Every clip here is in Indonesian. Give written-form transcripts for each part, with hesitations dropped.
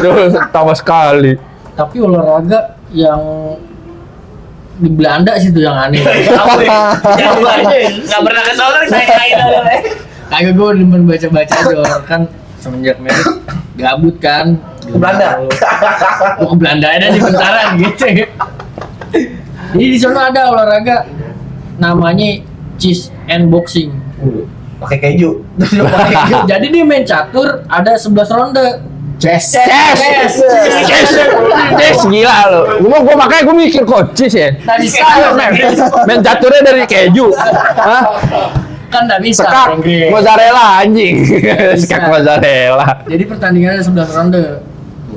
Terus sama sekali. Tapi olahraga yang di Belanda sih tuh yang aneh. Jauh aja. Enggak pernah ke sono saya. Kagak, gue demen baca-baca aja kan semenjak merit gabut kan. Ke Belanda. Gue ke Belanda ada di bentaran gitu. Jadi di sana ada olahraga namanya cheese and boxing. Pakai keju. Jadi dia main catur ada 11 ronde. Yes, Yes. gila lo. Gua makanya mikir coaches ya. Tadi saya Main caturnya dari keju. Hah? kan enggak bisa. Sekak mozzarella anjing. Sekak mozzarella. Jadi pertandingannya 11 ronde.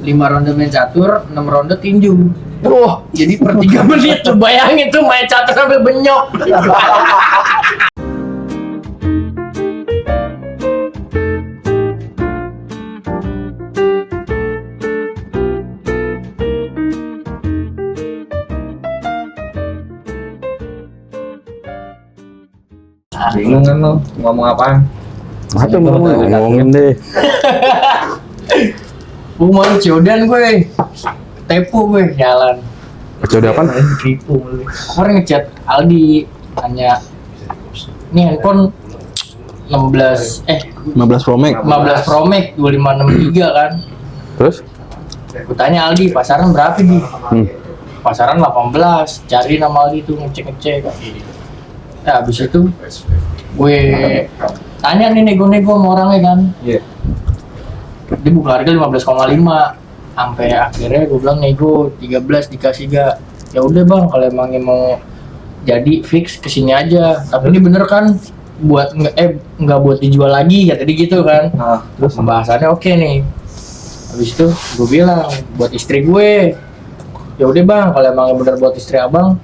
5 ronde main catur, 6 ronde tinju. Wah, Jadi per 3 menit tuh bayangin tuh main catur sampai benyok. Bingung kan lo ngomong apaan? apa ngomongin deh. Gue mau Jordan gue. Tepu gue jalan. Coba apa? Tipu. Kemarin ngechat Aldi tanya ini handphone 15 15 Pro Max. 15 Pro Max 2563 kan. Terus? Gue tanya Aldi pasaran berapa nih? Pasaran 18. Cari nama Aldi tuh ngecek. Nah, habis itu gue tanya nih nego-nego sama orangnya kan. Iya. Dia buka harga 15,5. Sampai akhirnya gue bilang nego 13 dikasih gak. Ya udah bang, kalau emangnya mau jadi fix kesini aja. Tapi ini bener kan buat nggak buat dijual lagi ya tadi gitu kan. Terus Pembahasannya oke nih. Habis itu gue bilang buat istri gue. Ya udah bang, kalau emangnya bener buat istri abang,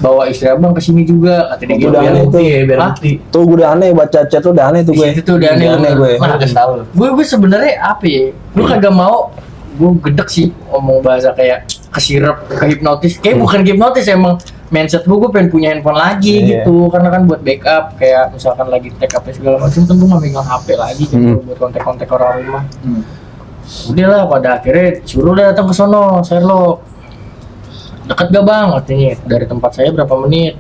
bawa istri abang ke sini juga katanya gitu. Udah aneh tuh. Biar bukti. tuh gue udah aneh baca chat tuh udah aneh tuh gue. Itu tuh udah aneh gue. Nah, Udah tahu. gue sebenarnya apa ya? Gue kagak mau, gue gedek sih ngomong bahasa kayak kesirep, kehipnotis. Kayak bukan hipnotis, emang mindset gue pengen punya handphone lagi gitu. Karena kan buat backup, kayak misalkan lagi take up segala macam, tuh gue nggak megang HP lagi gitu buat kontak-kontak orang rumah. Udah lah, pada akhirnya suruh dia datang ke sono, Sherlock. Dekat gak bang? Artinya dari tempat saya berapa menit?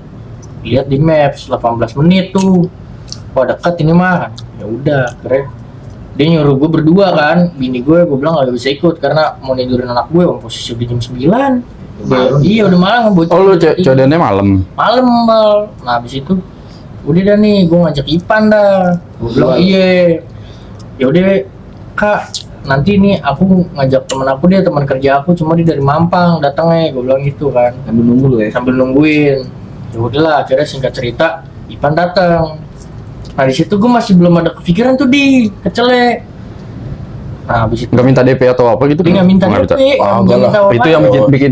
Lihat di maps 18 menit tuh. Wah dekat ini mah. Ya udah, akhirnya dia nyuruh gue berdua kan, bini gue bilang gak bisa ikut karena mau tidurin anak gue, posisi udah jam 9. Iya udah malam bocor. Oh lu codannya malam. Malam bal. Nah habis itu udah dah nih, gue ngajak Ipan dah. Gue bilang iya. Ya udah kak, nanti nih aku ngajak temen aku, dia teman kerja aku, cuma dia dari Mampang datangnya. Gue bilang gitu kan. Sambil nunggu lu ya. Sambil nungguin. Ya udahlah, akhirnya singkat cerita Ipan datang. Nah di situ gue masih belum ada kepikiran tuh di kecele. Nah habis itu Nggak minta DP atau apa gitu? dia nggak minta Nggak DP. Ah, nggak minta apa-apa. itu yang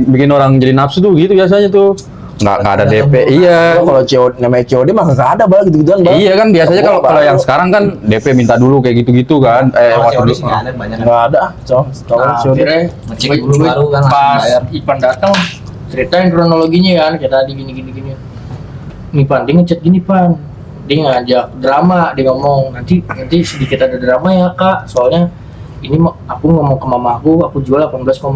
bikin orang jadi nafsu tuh gitu biasanya tuh. Nggak ada DP. Iya. Kalau COD namanya COD mah nggak ada bal gitu-gituan bal. Iya kan biasanya kalau yang sekarang kan DP minta dulu kayak gitu-gitu kan. Waktu dulu. ada banyak. Nggak ada. Kalau Nah, COD. akhirnya Ngecek dulu baru kan langsung pas bayar. Ipan datang ceritain kronologinya kan, kayak tadi gini. Nih Pan, dia ngechat gini Pan, dia ngajak drama, dia ngomong nanti sedikit ada drama ya kak, soalnya ini aku ngomong ke mama aku jual 18,2,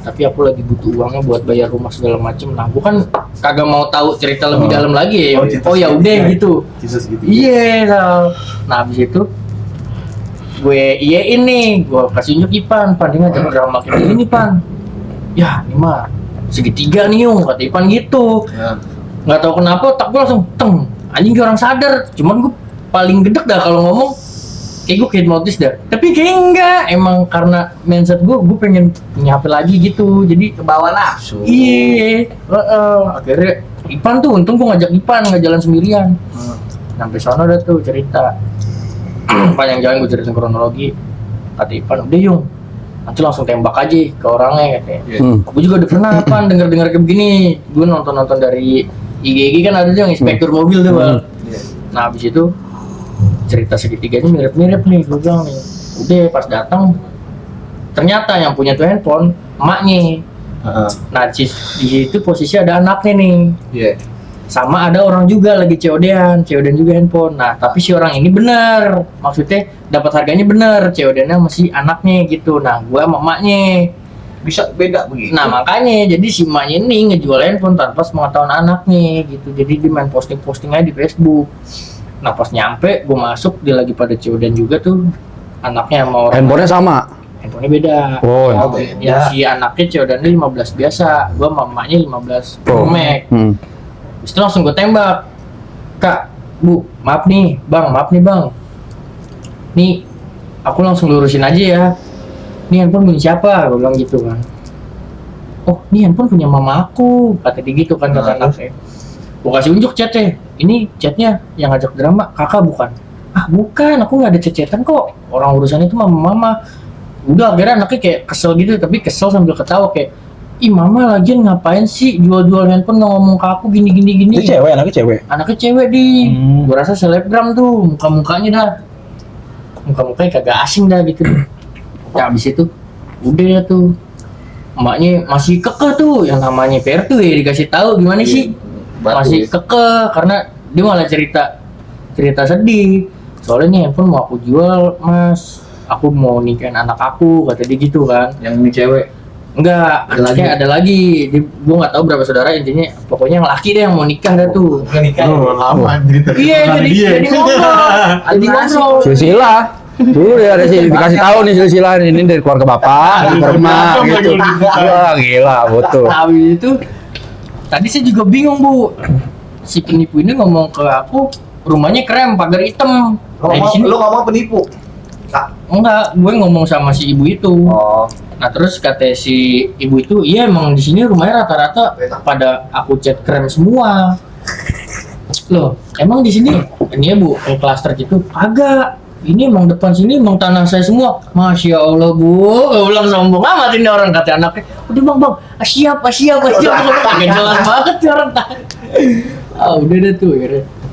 tapi aku lagi butuh uangnya buat bayar rumah segala macem. Nah aku kan kagak mau tahu cerita lebih dalam lagi ya. Oh ya udah gitu. Iya. Nah habis itu gue iyain nih, gue kasih unjuk Ipan, dia ngajak drama kayak gini Pan. Ya ini mah segitiga nih Yung, kata Ipan gitu. Nggak tahu kenapa otak gue langsung anjing kayak orang sadar. Cuman gue paling gedek dah kalau ngomong, kayak gue hipnotis dah. Tapi kayak enggak, emang karena mindset gue pengen punya HP lagi gitu, jadi Kebawa nafsu. iya. Akhirnya Ipan tuh, untung gue ngajak Ipan nggak jalan sendirian. Sampai sana udah tuh cerita panjang jalan, gue cerita kronologi. Kata Ipan, udah Yung, nanti langsung tembak aja ke orangnya katanya. Gue juga udah pernah Pan denger kayak begini. Gue nonton dari IG kan ada tuh yang inspektur mobil tuh bang. Nah habis itu cerita segitiganya mirip-mirip nih, gue bilang nih. Udah pas datang ternyata yang punya tuh handphone emaknya. Nah di situ posisi ada anaknya nih. sama ada orang juga lagi COD-an juga handphone. Nah tapi si orang ini bener, maksudnya dapat harganya bener, COD-nya masih anaknya gitu. Nah gue sama emaknya Bisa beda begitu. nah makanya jadi si emaknya ini ngejual handphone tanpa sepengetahuan anaknya gitu. Jadi dia main posting aja di Facebook. Nah pas nyampe gue masuk, dia lagi pada COD-an juga tuh, anaknya sama orang Handphonenya sama. handphonenya beda. Oh, Ya si anaknya COD-nya 15 biasa, gue sama emaknya 15 Pro Oh. Max. Hmm. Terus itu langsung gue tembak, Kak, Bu, maaf nih bang, nih aku langsung lurusin aja ya, ini handphone punya siapa, gue bilang gitu kan. Oh ini handphone punya mama aku, kata dia gitu kan, kata anaknya. Gue kasih unjuk chatnya, ini chatnya yang ngajak drama, kakak bukan? Ah bukan, aku nggak ada chat-chatan kok, orang urusan itu mama. Udah akhirnya anaknya kayak kesel gitu, tapi kesel sambil ketawa kayak, ih mama lagian ngapain sih jual-jual handphone nggak ngomong ke aku gini. Itu cewek, anaknya cewek. Anaknya cewek di, gua rasa selebgram tuh, muka-mukanya dah, muka-mukanya kagak asing dah gitu. Ya abis itu, udah tuh, emaknya masih kekeh tuh, yang namanya PR tuh ya dikasih tahu gimana sih, masih kekeh karena dia malah cerita sedih. Soalnya nih handphone mau aku jual mas, aku mau nikahin anak aku, kata dia gitu kan. Yang ini cewek. Enggak, anaknya ada lagi. Gue nggak tahu berapa saudara, intinya pokoknya yang laki deh yang mau nikah dah tuh. Nikah. lama cerita. Iya, jadi ngobrol. Silsilah. Dulu ya ada sih dikasih tahu nih silsilah ini dari keluarga bapak, dari emak gitu. Wah, gila, betul. Tapi itu tadi saya juga bingung, Bu. Si penipu ini ngomong ke aku, rumahnya krem, pagar hitam. Nah, di sini Lu ngomong penipu. enggak, gue ngomong sama si ibu itu. Oh. Nah, terus kata si ibu itu, iya emang di sini rumahnya rata-rata pada aku cat krem semua. Loh, emang di sini ini ya Bu, kayak klaster gitu? Agak. Ini emang depan sini emang tanah saya semua. Masya Allah Bu, gue bilang sombong amat ini orang, kata anaknya. Udah bang, siap. Kagak jelas banget sih orang. Udah deh tuh.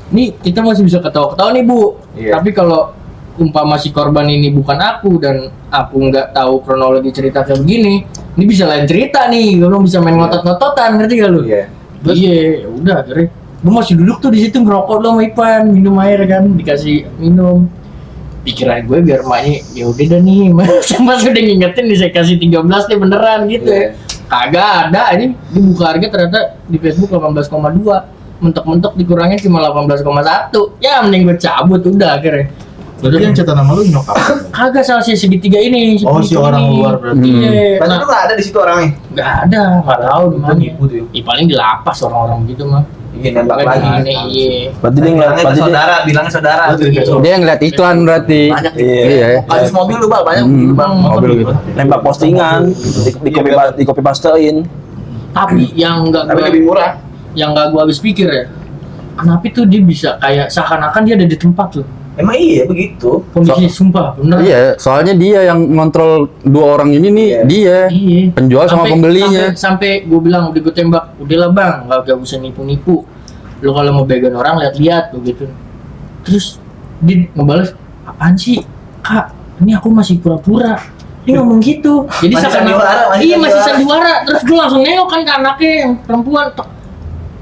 Nih kita masih bisa ketawa-ketawa nih Bu. Iya. Tapi kalau umpama si korban ini bukan aku dan aku nggak tahu kronologi cerita kayak begini, ini bisa lain cerita nih. Gue bisa main ngotot-ngototan, ngerti gak lu? Iya. Iya, udah akhirnya gue masih duduk tuh di situ ngerokok lo sama Ipan, minum air kan, dikasih minum. Pikiran gue biar emaknya ya udah dah nih, mas udah ngingetin nih saya kasih 13 nih beneran gitu ya. Kagak ada, ini dibuka harga ternyata di Facebook 18,2, mentok-mentok dikurangin cuma 18,1. Ya mending gue cabut udah akhirnya. Berarti yang cetak nama lu nyokap. Kagak salah si segitiga ini. Oh, si orang luar berarti. Iya. Berarti lu nggak ada di situ orangnya. Nggak ada, nggak tahu di mana. Penipu tuh. Ya, paling di lapas orang-orang gitu mah. Iya, nembak lagi. Iya. Berarti dia ngeliat, Bilangnya berarti dia, saudara, bilangnya saudara. Dia ngeliat iklan berarti. Banyak Iya. Iya. Kasus mobil lu Bang, banyak mobil Bang. Mobil gitu. nembak postingan, di copy pastein. Tapi yang nggak Tapi gua, lebih murah. yang nggak gua habis pikir ya, kenapa tuh dia bisa kayak seakan-akan dia ada di tempat loh. Emang iya begitu. Kondisi sumpah bener. Iya, soalnya dia yang ngontrol dua orang ini nih, dia Iya. penjual sama pembelinya. Sampai gue bilang udah gue tembak, udahlah bang, nggak usah nipu-nipu. Lo kalau mau began orang lihat-lihat begitu. Terus dia ngebales, apaan sih kak? Ini aku masih pura-pura. Dia ngomong gitu. Jadi Masih sandiwara, iya masih sandiwara. sandiwara. Terus gue langsung nengok kan ke anaknya yang perempuan.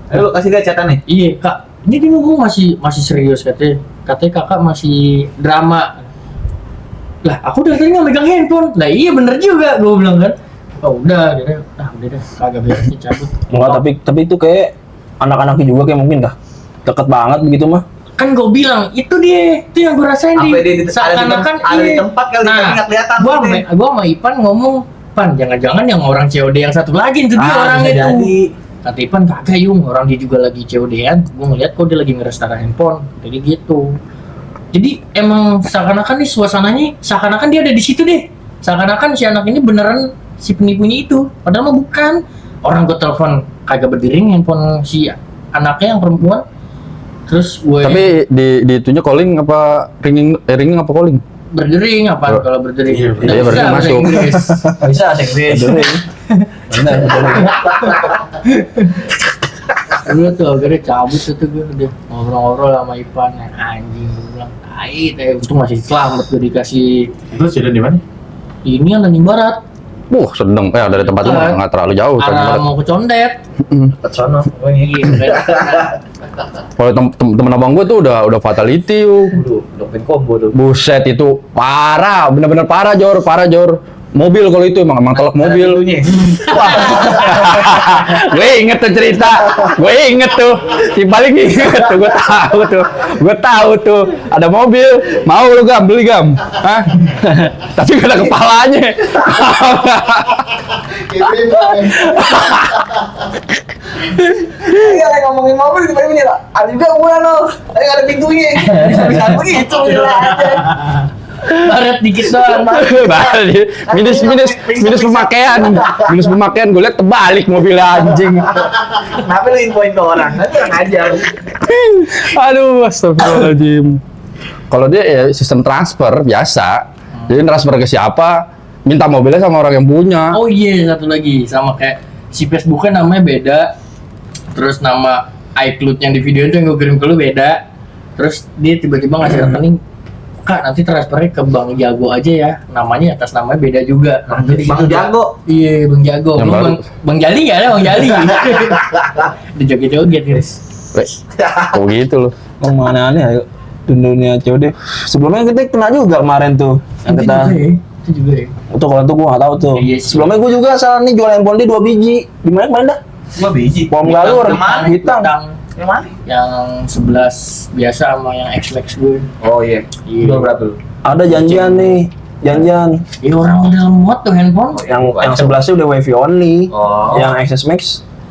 Ayo lu kasih lihat catatannya. Iya kak, ini dia ngomong masih serius katanya kakak masih drama. Lah aku dari tadi nggak megang handphone. Lah iya bener juga, gue bilang kan. Oh udah, udah dah, kagak beresnya cabut. Enggak, tapi itu kayak anak-anaknya juga kayak mungkin dah deket banget begitu mah. Kan gue bilang itu yang gue rasain Apa dia di seakan-akan ada di tempat kali tapi nggak kelihatan. Gua sama Ipan ngomong, Pan jangan-jangan yang orang COD yang satu lagi itu dia orang bisa itu. jadi. Kata Ipan kagak Yung, orang dia juga lagi COD-an. Gue ngeliat kok dia lagi ngerestara handphone. Jadi gitu. Jadi emang seakan-akan nih suasananya, seakan-akan dia ada di situ deh. Seakan-akan si anak ini beneran si penipunya itu. Padahal mah bukan. Orang gue telepon kagak berdering handphone si anaknya yang perempuan. Terus gue Tapi di itunya calling apa ringing apa calling? berdering apa Oh. kalau berdering? Iya, Nggak iya, bisa berdering bahasa masuk. Inggris. Bisa bahasa Inggris. Benar, Dulu tuh akhirnya cabut tuh gue udah ngobrol-ngobrol sama Ipan yang anjing, gue bilang tai, untung masih selamat gue dikasih Itu sudah di mana? ini yang Tanjung Barat. sedang. Dari tempat lu nggak terlalu jauh. Arah mau ke Condet. Ke sono. Iya, Kalau temen abang gue tuh udah fatality yuk. Udah main combo tuh. Buset itu parah, bener-bener parah Jor. Mobil kalau itu emang telak mobil. Gue inget tuh cerita, si paling inget tuh, gue tahu tuh, ada mobil, mau lu beli gam, hah? Tapi gak ada kepalanya. Iya, lagi ngomongin mobil tiba-tiba nih, ada juga gue tapi gak ada pintunya. Bisa begitu aja. Baret dikit doang. minus pemakaian, gue liat terbalik mobil anjing. Kenapa lu infoin ke orang? Nanti orang ajar. Aduh, astagfirullahaladzim. Kalau dia ya sistem transfer biasa, jadi transfer ke siapa, minta mobilnya sama orang yang punya. Oh iya, satu lagi sama kayak si Facebooknya namanya beda, terus nama iCloud yang di video itu yang gue kirim ke lu beda, terus dia tiba-tiba ngasih rekening, Kak nanti transfernya ke Bang Jago aja ya, namanya atas namanya beda juga. Jadi Bang gitu, Jago. Iya Bang Jago. Yang Lu baru. Bang Jali nggak ada Bang Jali? Dijoget-joget guys. Kok gitu loh. Emang aneh-aneh ya dunia COD. Sebelumnya kita kena juga kemarin tuh yang kita Itu juga ya. itu kalau itu gue nggak tahu tuh. Iya sih. Sebelumnya gue juga salah nih jual handphone dia 2 biji. Di mana kemarin dah? Gua biji. Bom galur, Yang mana? hitam. Yang mana? Yang 11 biasa sama yang X-Max gue. Oh iya. Iya. Jual berapa lu? Ada janjian nih, janjian. Ya orang udah muat tuh handphone. Yang 11 nya udah WiFi only. Oh. Yang XS Max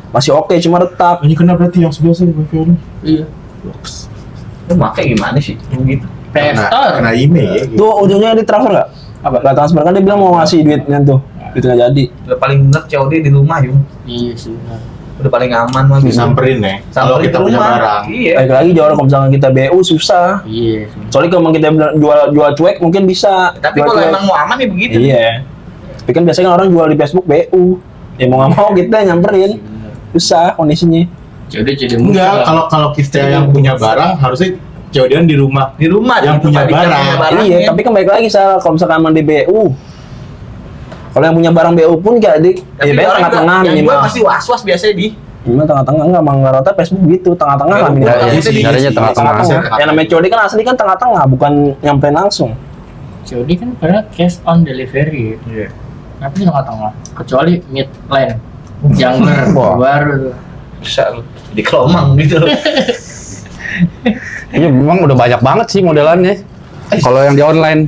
masih oke, cuma retak. Ini kena berarti yang sebelah sini wifi ini. Iya. Lu pakai gimana sih? Begitu. PS Kena Store. email ya. Gitu. Tuh ujungnya di transfer nggak? Apa? Nggak transfer kan dia bilang mau ngasih duitnya tuh. Duitnya nggak jadi. Udah paling bener COD di rumah yuk. Iya sih benar. Udah paling aman mah. Disamperin ya. Kalau Sampai kita di punya rumah. barang. Iya. Lagi-lagi jual kalau misalnya kita BU susah. Iya. Soalnya kalau kita jual cuek mungkin bisa. Tapi Jual kalau cuek. emang mau aman ya begitu. Iya. Tapi kan biasanya kan orang jual di Facebook BU. Ya mau nggak mau kita nyamperin. Susah kondisinya. Jadi Enggak, kalau kita yang punya barang harusnya COD-an di rumah. Di rumah Yang di punya tempat barang. punya barangnya. Iya, tapi kan balik lagi Sal, kalau misalkan emang di BU. Kalau yang punya barang BU pun kayak di Tapi BU orang tengah-tengah juga yang minimal. jual masih was-was biasanya di. Minimal tengah-tengah enggak, emang rata Facebook gitu, tengah-tengah lah Ya, minimal. iya sih, Nyarinya tengah-tengah. Yang namanya COD kan asli kan tengah-tengah, bukan nyamperin langsung. COD kan padahal cash on delivery. Iya. Tapi tengah-tengah. Kecuali mid lane. Jungler Wah. baru tuh. Bisa lu di kelomang gitu. Iya, memang udah banyak banget sih modelannya. Kalau yang di online,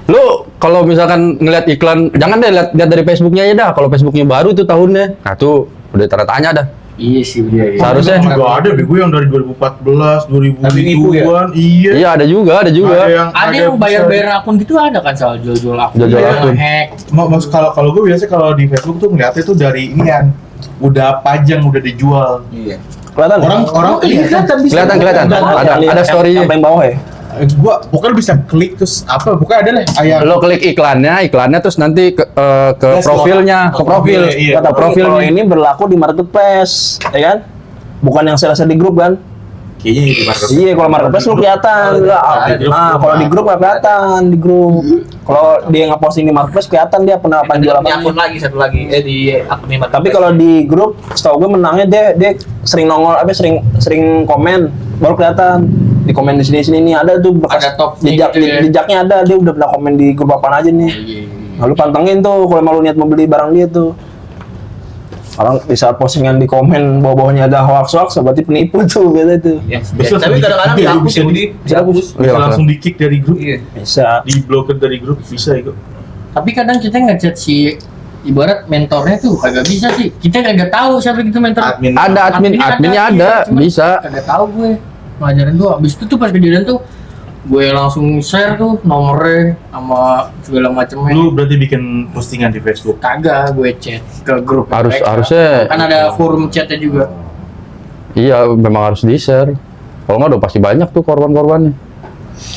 lu kalau misalkan ngeliat iklan, jangan deh lihat dari Facebooknya aja dah. Kalau Facebooknya baru tuh tahunnya, nah tuh udah tanda tanya dah. Iya sih benar. Seharusnya juga ada bego yang dari 2014, 2000-an. Tapi nipu ya? Iya. iya ada juga. Ada Ada yang bisa- bayar akun gitu ada kan soal jual-jual akun. Jual-jual Yang akun. hack. Maksud kalau gue biasanya kalau di Facebook tuh ngeliatnya tuh dari ini kan udah pajang, udah dijual. Iya. Kelihatan ya? Orang kelihatan bisa. Kelihatan. Ada story-nya. Yang paling bawah ya? Gua pokoknya bisa klik terus apa? Pokoknya ada lah kayak Lo klik iklannya terus nanti ke profilnya, ke profil, Iya, ke Tapi profilnya. kalau ini berlaku di marketplace, ya kan? Bukan yang sales di grup kan? kayaknya di market. Iya, kalau marketplace lu kelihatan. Nah, kalau di grup nggak kelihatan di grup. Kalau dia ngeposting di marketplace kelihatan dia pernah apa jual Punya apa. akun lagi satu lagi di akun ini. Tapi kalau di grup, setahu gue menangnya dia sering nongol sering komen, baru kelihatan di komen di sini nih ada tuh bekas Ada topnya jejak gitu ya. jejaknya ada, dia udah pernah komen di grup apaan aja nih. Iya. Nah, lu pantengin tuh kalau mau lu niat mau beli barang dia tuh. Orang di saat postingan di komen bawah-bawahnya ada hoax berarti penipu tuh biasa tuh. Ya, Bisa tapi kadang-kadang bisa dihapus ya di- Budi. Bisa hapus. Bisa Iya, langsung di kick dari grup. Iya. Bisa. Di blokir dari grup bisa itu. Tapi kadang kita ngechat si ibarat mentornya tuh kagak bisa sih. Kita kagak tahu siapa gitu mentor. Admin. Ada adminnya ada, cuman bisa. Kagak tahu gue. Ngajarin tuh abis itu tuh pas kejadian tuh gue langsung share tuh nomornya sama segala macamnya. Lu berarti bikin postingan di Facebook. Kagak gue chat ke grup mereka. Harusnya Kan ada forum chatnya juga. iya memang harus di-share. Kalau nggak udah pasti banyak tuh korban-korbannya.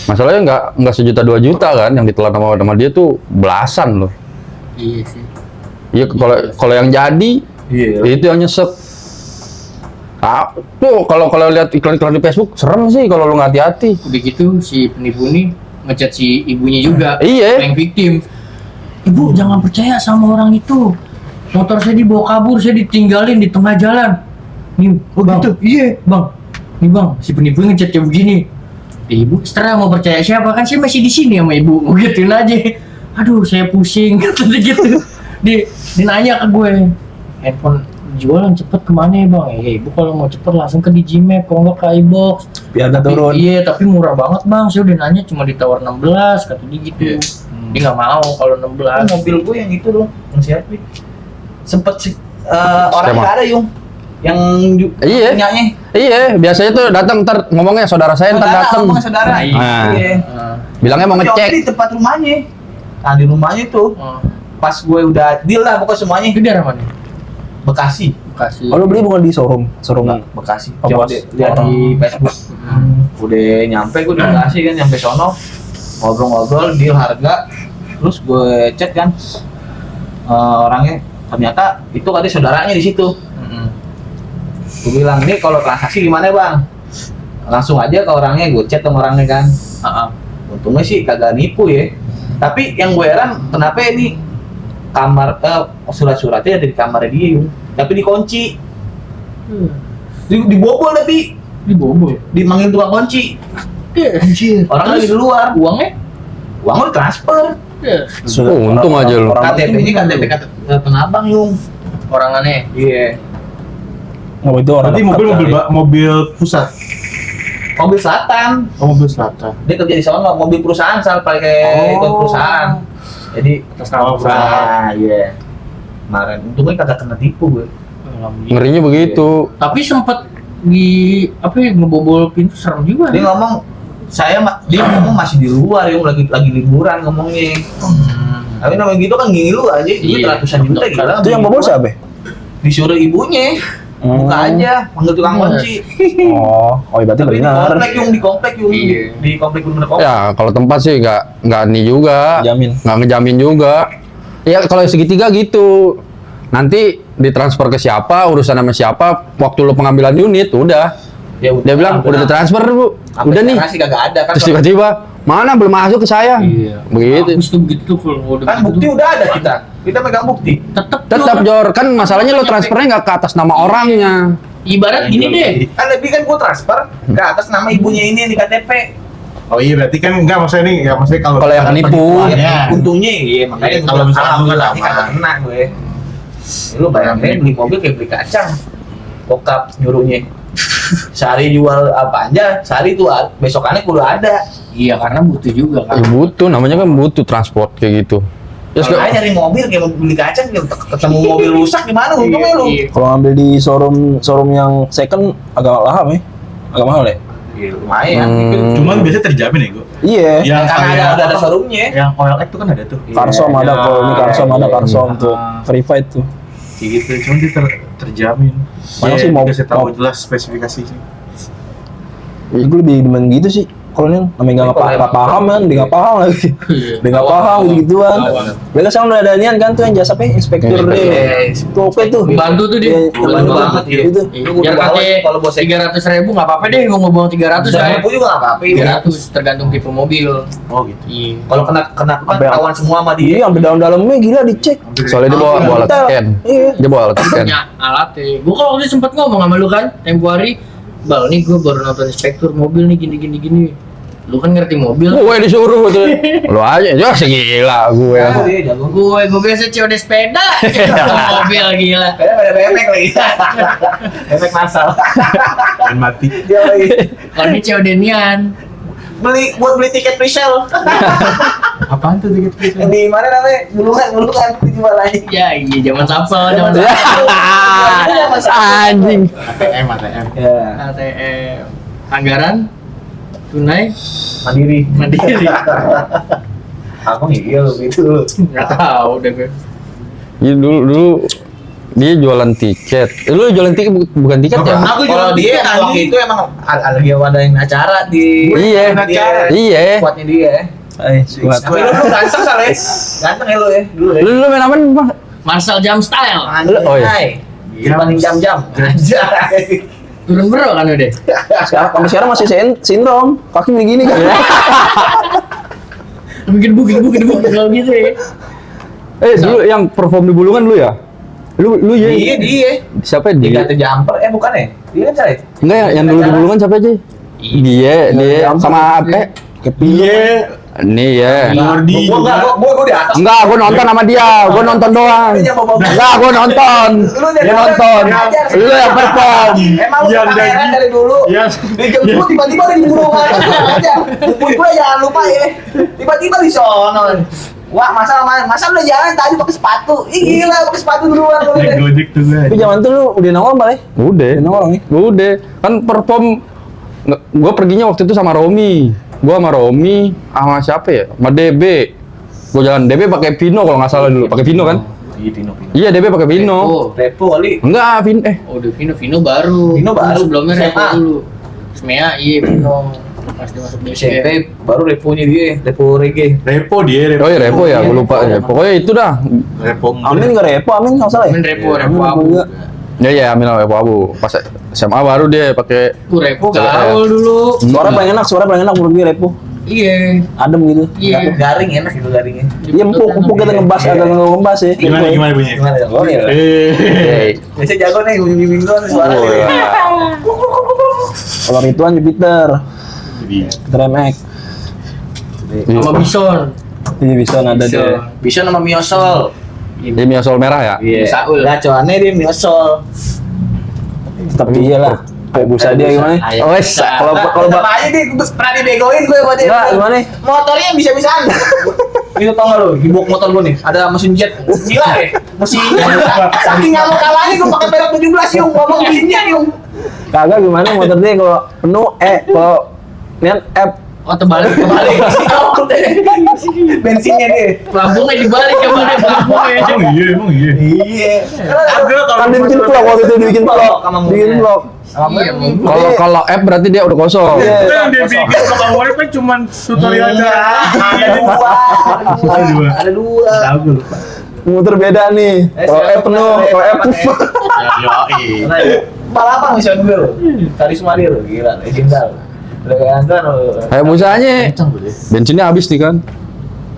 Masalahnya nggak sejuta 2 juta kan yang ditelan sama dia tuh belasan loh. Iya sih. Iya kalau yang jadi Iya. itu yang nyesek. Tuh kalau lihat iklan-iklan di Facebook serem sih kalau lu nggak hati-hati. Udah gitu si penipu nih ngechat si ibunya juga. Iya. Yang victim. Ibu jangan percaya sama orang itu. Motor saya dibawa kabur, saya ditinggalin di tengah jalan. Nih, bang, iya bang. Nih bang, si penipu ngechat kayak begini. Ibu setelah mau percaya siapa kan saya masih di sini sama ibu. Gituin aja. Aduh, saya pusing kata dia gitu. Dia nanya ke gue, handphone jualan cepet kemana ya bang? Ya ibu kalau mau cepet langsung ke Digimap, kalau nggak ke iBox. Biar nggak turun. Iya, tapi murah banget bang. Saya udah nanya cuma ditawar 16, kata dia gitu. Dia nggak mau kalau 16. Mobil gue yang itu dong, yang siapa? Sempet sih orang Siapa? nggak ada yung yang Iya. punyanya. Iya, biasanya tuh datang ntar ngomongnya saudara saya ntar datang. Ngomong saudara. Nah. Iya. Bilangnya mau Tapi ngecek. di tempat rumahnya. Nah di rumahnya tuh pas gue udah deal lah pokoknya semuanya. Itu daerah mana? Bekasi. Bekasi. Oh, lu beli bukan di showroom Bekasi. Oh, Coba Bos. lihat di Facebook. Udah nyampe gue di Bekasi kan, nyampe sono ngobrol-ngobrol deal harga, terus gue chat kan orangnya, ternyata itu ada saudaranya di situ. Gue bilang nih kalau transaksi gimana bang? Langsung aja ke orangnya, gue chat sama orangnya kan. Untungnya sih kagak nipu ya. Tapi yang gue heran kenapa ini kamar surat-suratnya ada di kamarnya dia Yung. Tapi dikunci. Dibobol tapi Dibobol. dimanggil tukang kunci. Anjir. Orang lagi di luar. Uangnya? Uang udah transfer. Oh, untung aja lu. KTP-nya KTP Tanah Abang Yung. Orang aneh. Iya. Oh, itu orang. Berarti mobil pusat. Mobil selatan. Oh, mobil selatan. Dia kerja di sana, mobil perusahaan asal pakai ikut perusahaan. Jadi Atas nama Oh, perusahaan. iya. Kemarin untungnya kagak kena tipu gue. Ngerinya begitu. Tapi sempet ngebobol pintu serem juga. Dia ngomong dia ngomong masih di luar Yung, lagi liburan ngomongnya. Tapi namanya gitu kan ngilu aja, duit Iya. ratusan juta gila. Itu yang bobol siapa? Disuruh ibunya. Buka aja, panggil tukang kunci. Oh, berarti Tapi benar. di komplek Yung, Iya. di komplek bener komplek. Ya, kalau tempat sih nggak nih juga. Jamin. Nggak ngejamin juga. Ya kalau segitiga gitu. Nanti ditransfer ke siapa, urusan sama siapa, waktu lu pengambilan unit udah. Ya Dia bilang udah ditransfer Bu. Sampai Udah nih. sekarang sih kagak ada kan. Terus tiba-tiba mana belum masuk ke saya. Iya. Begitu. Bagus tuh begitu tuh kalau udah Kan begitu bukti tuh. udah ada kita. Kita megang bukti. Tetap Jor, kan masalahnya lo transfernya nggak ke atas nama orangnya. Ibarat gini deh. Kan lebih kan gua transfer ke atas nama ibunya ini di KTP. Oh iya, berarti kan enggak maksudnya nih, ya maksudnya kalau Kalau yang ada penipu. penipuan, ya. Untungnya iya makanya Iya, kalau misalnya lu nggak alhamdulillah aman. kagak kena gue. Ya, lu bayangin beli mobil kayak beli kacang. Bokap nyuruhnya. Sehari jual apa aja, sehari tuh besokannya kudu ada. Iya karena butuh juga kan. Ya, butuh, namanya kan butuh transport kayak gitu. Ya, Kalau nyari mobil kayak mau beli kacang ketemu mobil rusak gimana untungnya lu? Iya. Kalau ngambil di showroom yang second agak mahal ya? Agak mahal ya? Iya lumayan. Cuman biasanya terjamin ya, gue. Iya. Yang Karena kayak ada apa? showroomnya. Yang OLX tuh kan ada tuh. Karsom ada Iya. kalau ini Karsom ada Iya. Karsom tuh. Verified tuh. Kayak gitu, cuman dia terjamin. Mana Iya, sih mau- dikasih tahu mau- jelas spesifikasinya. Gue lebih demen gitu sih. Kalau ini namanya nggak paham kan, dia nggak paham lagi. Dia nggak paham gitu-gituan. Mereka sekarang udah ada nian kan tuh yang jasa apa? Inspektur deh. Tuh oke tuh. Bantu tuh dia. Iya, Bantu banget ya. Itu. Biar pakai kalau bos 300.000 nggak apa-apa deh, gua mau bawa 300 ya. Seribu juga nggak apa-apa. 300 tergantung tipe mobil. Oh gitu. Iya. Kalau kena kan Sampai- ketahuan semua sama dia. Iya, sampai dalam-dalamnya gila dicek. Soalnya dia bawa alat Detail. scan. Iya. Dia bawa alat scan. Punya alatnya. Gua kalau waktu itu sempet ngomong sama lu kan, tempo hari, Bal nih gua baru nonton inspektur mobil nih gini. Lu kan ngerti mobil. Gue disuruh tuh. Lu aja, ya segila gue. Oh, iya, jago. Gue biasa COD sepeda. Mobil gila. Ada bebek lagi. Bebek masal. Dan mati. Dia lagi Kalau ini COD nian. beli tiket presale. Apaan tuh dikit-dikit? Di mana namanya? Bulungan dijual lagi. Ya iya zaman sapel, zaman Ya. sapel. Anjing. ATM. Ya, ATM. Anggaran tunai mandiri. mandiri. Abang iya lo gitu. Nggak tahu deh gue. Iya dulu dia jualan tiket. Lu jualan tiket bukan tiket ya? Aku Kalau jualan dia tiket, waktu anjing. itu emang lagi ada yang acara di Iya. dia. Iya. Kuatnya dia. Kuat. Tapi lu ganteng soalnya. Ganteng ya lu ya dulu ya. Lu main apa nih, Bang? Marshall Jump Style. Oh, iya. Iya. Paling jam-jam. Anjay. Turun bro kan udah. Sampai sekarang masih sindrom. Kaki begini kan. Bikin bukit kalau gitu ya. Dulu yang perform di Bulungan lu ya? Lu ya? Iya dia. Siapa dia? Dikata jumper, bukan ya? Dia kan saya. Enggak, yang dulu di Bulungan siapa aja? Dia sama Iya. Nih ya. Nordi. Gua di atas. Enggak, gua nonton sama dia. Gua nonton doang. Enggak, gua nonton. Gua nonton. Lu yang perform. Emang lu Yang kamera dari dulu. Iya. Dijemput tiba-tiba di Bulungan aja. Jemput gue jangan lupa ya. Tiba-tiba di sono. Wah, masa udah jalan tadi pakai sepatu. Ih gila, pakai sepatu duluan lu. Naik Gojek tuh gue. Tapi zaman tuh lu udah nongol balik. Udah. Udah nongol nih. Udah. Kan perform gua perginya waktu itu sama Romi. Gua sama Romi sama siapa ya? Sama DB. Gua jalan DB pakai Vino kalau nggak salah dulu. Pakai Vino kan? Iya, Vino. Iya, DB pakai Vino. Repo kali. Enggak, Oh, udah Vino baru. Vino baru. Sebelumnya SMA. Repo dulu. Semea, iya Vino. Pas dia masuk SMP SMP. baru reponya dia, repo reggae. Repo dia. Oh iya, Repo ya, gua lupa ya. Pokoknya itu dah. Repo. Amin nggak Repo, Amin nggak salah ya? Main Repo Amin Abu. juga. Ya, Amin Repo Abu. Pas SMA baru dia pakai Repo Coba, gaul dulu. Suara paling enak menurut gue Repo. Iya. Adem gitu. Iya. Garing enak itu garingnya. Iya empuk kita ngebas agak ngebas ya. Gimana bunyinya? Gimana ya? Oh, iya. Biasa jago nih, bimbing doang suaranya. Kalau Rituan Jupiter, Jadi Jupiter MX. Sama Bison. Iya bisa ada deh. Bisa nama Miosol. Dia miosol merah ya? Iya. Saul. Gacoannya dia Miosol. Tapi iyalah. Kayak busa dia gimana? Oh, wes. Kalau Sama aja dia pernah dibegoin gue sama dia. Enggak, gimana? Motornya bisa-bisaan. Itu tau gak lu, di box motor gue nih, ada mesin jet. Gila deh, mesinnya. Saking gak mau kalahnya gue pakai perak 17 yung, ngomong mesinnya yung. Kagak gimana motor dia kalau penuh kalau niat Oh, terbalik. Bensinnya dia. Pelampungnya dibalik ya, Bang. Pelampungnya. emang iya. Iya. kan dibikin vlog waktu itu dibikin vlog. Bikin vlog. Iya, Bang. Kalau F berarti dia udah kosong. Iya. Itu yang dia bikin sama awalnya kan cuma tutorial aja. Ada dua. Tahu gue lupa. Motor beda nih. Kalau penuh, kalau Balapan misalnya gue lo. Karisma dia lo, gila, legendar. Udah kayak Anton lo. Kayak busanya. Bensinnya habis nih kan.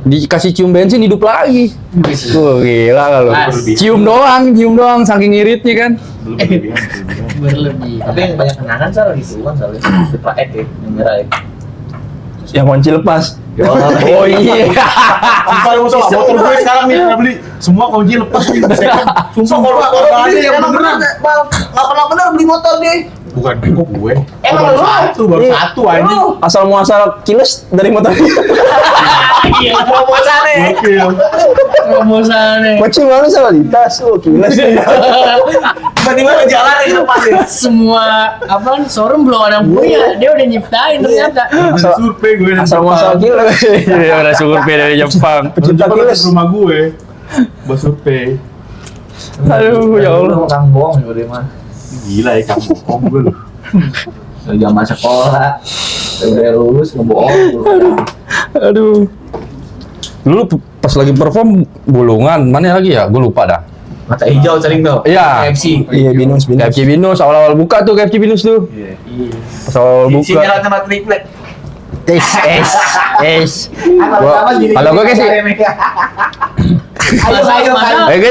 Dikasih cium bensin hidup lagi. Gila kalau. Cium doang saking iritnya kan. Berlebih. Tapi yang banyak kenangan salah gitu kan soalnya. Pak Ek ya, yang merah ya. yang kunci lepas. Oh iya. Sumpah lu motor gue sekarang nih pernah beli semua kunci lepas nih. Sumpah kalau ada yang beneran. Nggak pernah bener beli motor dia. Bukan kok gue. Emang baru lu? satu, baru Iya. satu aja. Asal muasal kiles dari motor. Iya, mau bosannya. Oke. Promosannya. Macam mana salah di tas, oh kiles. Tiba-tiba lu jalan di depan dia. Semua apa showroom belum ada yang punya, dia udah nyiptain ternyata. Asal survei gue dari Asal muasal Jepang. kiles. Iya udah survei dari Jepang. Pecinta Jepang kiles. ke rumah gue. Buat survei. Aduh ya Allah. Lu orang bohong juga dia mah. Gila ya kamu bohong gue lu. Dari zaman sekolah, udah lulus ngebohong. Aduh. Dulu pas lagi perform Bulungan, mana lagi ya? Gue lupa dah. Mata hijau sering tuh. Iya. KFC. Iya, binus. KFC Binus awal-awal buka tuh KFC Binus tuh. Iya. Pas awal Di sini buka. rata-rata triplek. Kalau gue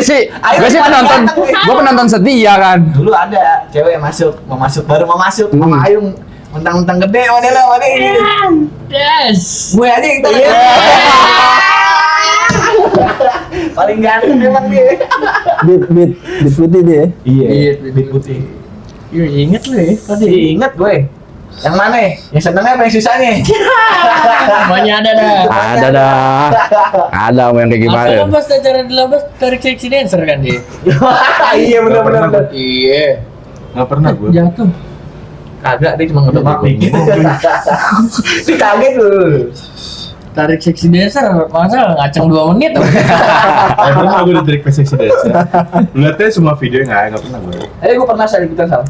sih, Ayo. gue sih penonton setia kan. Dulu ada cewek yang mau masuk mau masuk sama Ayung mentang-mentang gede mana lo mana ini. Yes. Gue aja yang tahu. Paling ganteng memang dia. Bit putih dia. Iya, bibit putih. Iya, inget lu ya. Tadi inget gue. Yang mana? Yang senengnya apa yang susahnya? Semuanya ada dah. Ada dah. Ada mau yang kayak gimana? Masa pas acara di Labas tarik seksi dancer kan dia. Iya benar-benar. Iya. Nggak pernah gue. Jatuh. Kagak dia cuma ngedebak dikit. Si kaget lu. Tarik seksi dancer masa ngaceng 2 menit. Pernah gue diterik PSX dancer. Lu liatnya semua video nggak pernah gue. Gue pernah saya ikutan sama.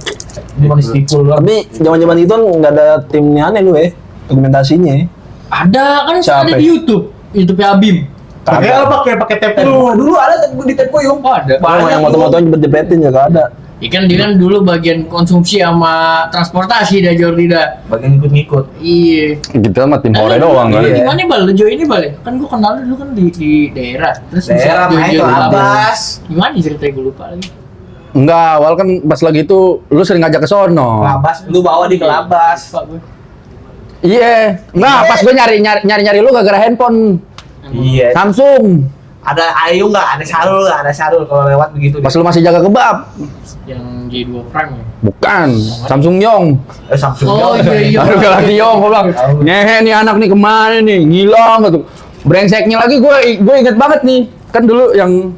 Cuma di stipul doang. Tapi zaman itu nggak ada timnya aneh lu ya. Dokumentasinya. Ada kan Siapa? ada di YouTube. YouTube-nya Abim. Pakai apa? Pakai tape lu. Dulu ada di Tepo Yung. Oh, ada. Yang motor-motornya jepet-jepetin juga ada. Ikan dia kan dulu bagian konsumsi sama transportasi dah Jordi dah. Bagian ngikut-ngikut. Iya. Kita mah tim hore doang kan. Iya. Gimana Bal? Lu join ini Bal ya? Kan gua kenal lu dulu kan di daerah. Terus Daerah bisa main ke join-join. Labas. Gimana ceritanya gue lupa lagi. Enggak, awal kan pas lagi itu lu sering ngajak ke sono. Labas, lu bawa di Kelabas. Pak gue. Iya. Enggak, pas gue nyari lu gara-gara handphone Iya. Samsung. Ada Ayu nggak? Ada Sarul nggak? Ada Sarul kalau lewat begitu. Pas lu masih jaga kebab. Yang J2 Prime ya. Bukan, Samsung Yong. Samsung. Oh iya. Aduh gak lagi Yong, gue bilang, ngehe nih anak nih kemana nih, ngilang gitu. Brengseknya lagi gue inget banget nih, kan dulu yang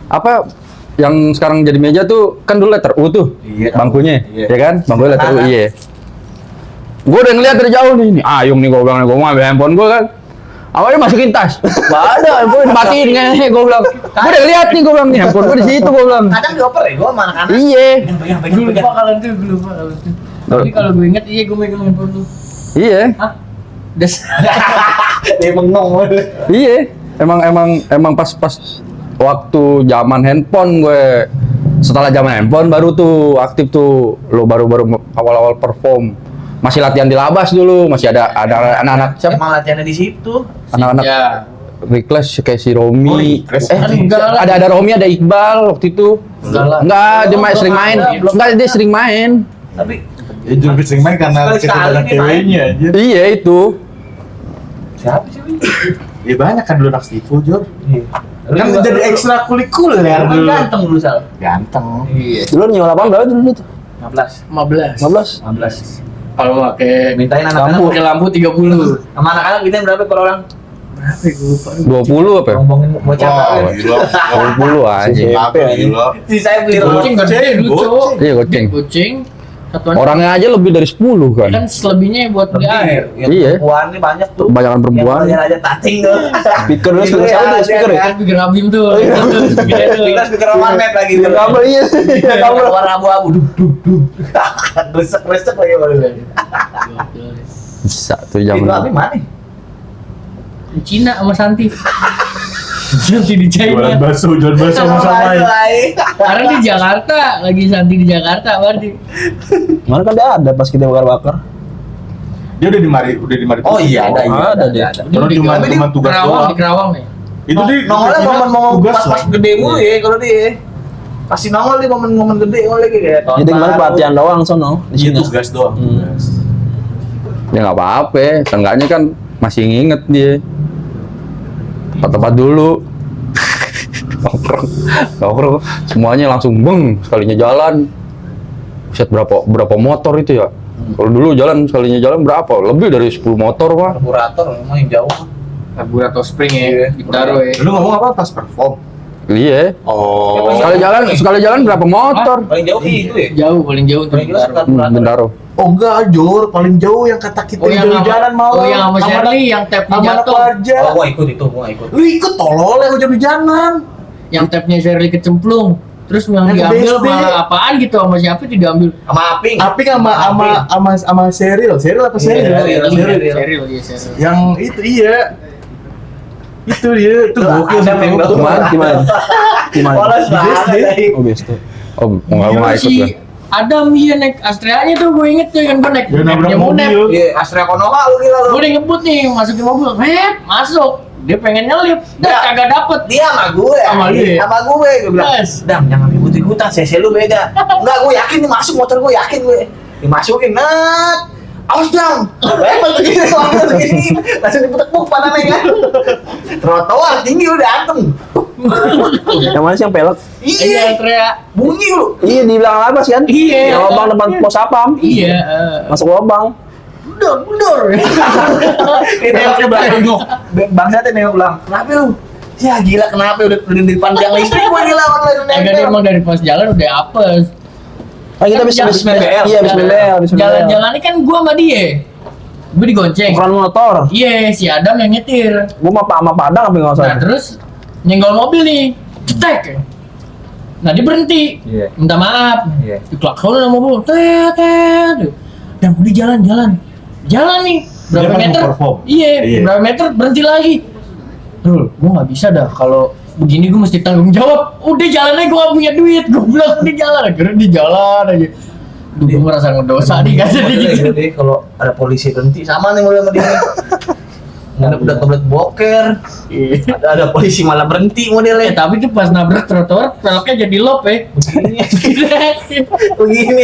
apa, yang sekarang jadi meja tuh kan dulu letter U tuh, Iya, bangkunya, iya. ya kan, bangkunya letter U, Nah. iya. Gue udah ngeliat dari jauh nih Ayung nih gue bilang, gue mau ambil handphone gue kan. Awalnya masukin tas, gak ada, gue matiin ngehe, gue bilang, gue udah lihat nih gue bilang nih handphone gue di situ gue bilang. Kadang dioper ya, gua sama anak-anak. Iya, Gue lupa kalau itu, gue lupa kalau itu. Tapi kalau gue inget, iya gue megang handphone tuh. iya. Hah? Des. Dia bengong. Iya, emang pas waktu zaman handphone gue, setelah zaman handphone baru tuh aktif tuh, lo baru awal-awal perform, masih latihan di Labas dulu, masih ada anak-anak siapa? Emang latihannya di situ. Anak-anak Ya. Reclass kayak si Oh, Romi, Reclass. Enggak lah. ada Romi, ada Iqbal waktu itu. Enggak lah. Enggak, dia Oh, sering belum main. ada, belum Enggak, dia sering main. Tapi Ya Jurgen sering main karena Sekali-sekali kecenderungan dia main. ceweknya anjir. Iya itu. siapa sih? Win? Ya banyak kan dulu anak Stivo, Jor. Kan Lu jadi juga- ekstra kulikuler ya Kan dulu. ganteng dulu Sal. Ganteng. Iya. Dulu nyewa lapangan berapa dulu tuh? 15. 15. 15. 15. Kalau pakai Mintain anak-anak pakai lampu 30. sama anak-anak mintain berapa per orang? Berapa ya, gue lupa. 20 apa ya? Ngomongin bocah Wah, kawin. gila. 20 aja. Apa gila. Si saya beli Goceng rokok. gede dulu, Cok. Iya, goceng. Goceng. Satuan. Orangnya aja lebih dari 10 kan. Kan selebihnya buat beli air. Yang Iya. perempuan nih banyak tuh. Kebanyakan perempuan. Yang aja tating tuh. Speaker dulu, speaker siapa tuh? Speaker ya? Kan bikin Abim tuh. Speaker warnet lagi tuh. Kabel iya. Kabel warna abu-abu. Duk duk duk. Gresek-gresek lagi baru. Bisa tuh Itu zaman. Abi mana? Di Cina sama Santi. Santi di Jualan China. bakso, jualan bakso sama lain. Sekarang di Jakarta, lagi Santi di Jakarta berarti. Mana kan dia ada pas kita bakar-bakar. Dia udah di mari Oh iya ada iya. Ada dia. Kalau Di- cuma di- cuma tugas Kerawang, doang. di Kerawang nih. Itu di nongolnya momen-momen tugas pas lah. gede mulu ya kalau dia. Pasti nongol di momen-momen gede mulu lagi kayak tahun Jadi kemarin baru. pelatihan doang sono di Iya sini. tugas doang. Tugas. Ya nggak apa-apa, seenggaknya kan masih nginget dia. Tempat-tempat dulu. Nongkrong, semuanya langsung beng, sekalinya jalan. Buset, berapa motor itu ya? Kalau dulu sekalinya jalan berapa? Lebih dari 10 motor, Pak. Karburator emang yang jauh. Karburator spring ya, Iya. Bintaro ya. Lu ngomong apa pas perform? Iya. Oh. Sekali jalan berapa motor? Paling jauh itu ya. Jauh, paling jauh untuk Paling jelas Bintaro. karburator. Bintaro. Oh enggak, Jor, paling jauh yang kata kita Oh yang di jalan malam. Oh yang sama Sama Shirley yang tapnya sama anak jatuh. aja. Oh gua ikut itu, gua ikut. Lu ikut tolol ya hujan-hujanan. Yang tapnya Shirley kecemplung. Terus yang Yang diambil BSD. malah apaan gitu sama siapa itu diambil. Sama Aping. Apik sama Seril apa Seril? Iya, Seril. Cheryl, iya Cheryl. Yang itu iya. Itu dia, itu gokil Ada yang sih. Gimana? Gimana? Polos banget. tadi. Oh, best tuh. Oh, nggak ikut si kan? Adam iya naik Astrea-nya tuh gue inget tuh kan gue naik Dia nabrak Nepnya Monep. mobil. Iya, Astrea Konoha lu gila lu. Gue udah ngebut nih masukin mobil, masuk. Dia pengen nyelip, dan Ya. kagak dapet. Dia sama gue. Sama lu ya? Sama gue bilang. Yes. Dam, jangan ikut-ikutan, CC lu beda. Enggak, gue yakin nih masuk motor gue, yakin gue. Dimasukin, net. Awas dam. Level begini, level begini. Langsung diputek-putek panahnya kan. Trotoar tinggi udah antem. Yang mana sih yang pelek? Iya, Iya, teriak. bunyi lu. Iya di belakang Labas kan? Iya. Yang lubang depan pos sapam. Iya. Masuk lubang. Mundur. Dia nengok ke belakang. Bangsatnya nengok belakang. Kenapa lu? Ya gila kenapa udah di depan tiang listrik gue gila online Agak dia emang dari pas jalan udah apes. Ah kita Kan bisa jalan- BL. Iya bisa BL. Jalan-jalan ini kan gua sama dia. Gue digonceng. Ukuran motor. Iya, si Adam yang nyetir. Gua sama Padang apa nggak Nah usah. terus nyenggol mobil nih, cetek. Nah dia berhenti, Iya. minta maaf. Iya. Diklaksonin sama mobil, tet. Dan udah jalan nih. Berapa Dia kan meter? mau perform. Iya, Iya. berapa meter berhenti lagi. Dul, gua nggak bisa dah kalau begini gue mesti tanggung jawab. Udah jalan aja, gue gak punya duit. Gue bilang udah jalan, akhirnya di jalan aja. Duh, gue merasa ngedosa nih gak jadi gitu. Deh kalau ada polisi berhenti sama nih mulai sama dia. Udah kebelet boker. Ada polisi malah berhenti modelnya. Tapi tuh pas nabrak trotoar, peleknya jadi lop ya. Begini.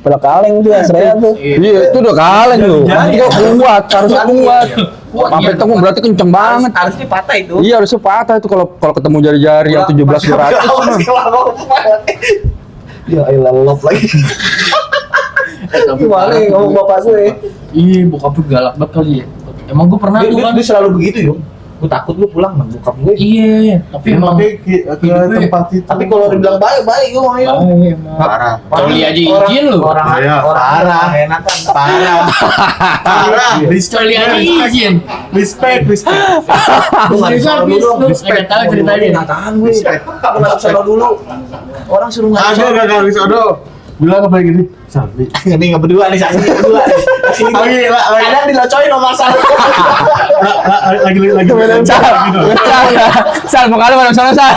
Pelak kaleng tuh Asrea tuh. Iya, itu udah kaleng lu. Nanti kok kuat, harusnya kuat. Sampai temu berarti kenceng banget. Harusnya patah itu. Iya, harusnya patah itu kalau ketemu jari-jari yang 17 200. Ya elah lop lagi. Gimana ya ngomong bapak gue? Iya, bokap gue galak banget kali ya. Emang gue pernah tuh kan. Dia selalu begitu Yung. Gue takut lu pulang sama bokap gue. Iya, tapi emang ke tempat itu. Tapi kalau dibilang baik gue mau Yung. emang. Parah. Kalau dia aja izin lu. Orang Iya, parah. Enakan Parah. Parah. Kalau dia aja izin. Respect. Lu nggak bisa Habis dulu. lu nggak tahu ceritanya. Nggak tahan gue. Kamu nggak bisa dulu. Orang suruh nggak bisa. Ada gak bisa bilang apa gini? Sabi. Ini nggak berdua nih, saksi berdua. Sini kadang dilocoin sama satu. Lagi Sal, mau kali mana sana Sal.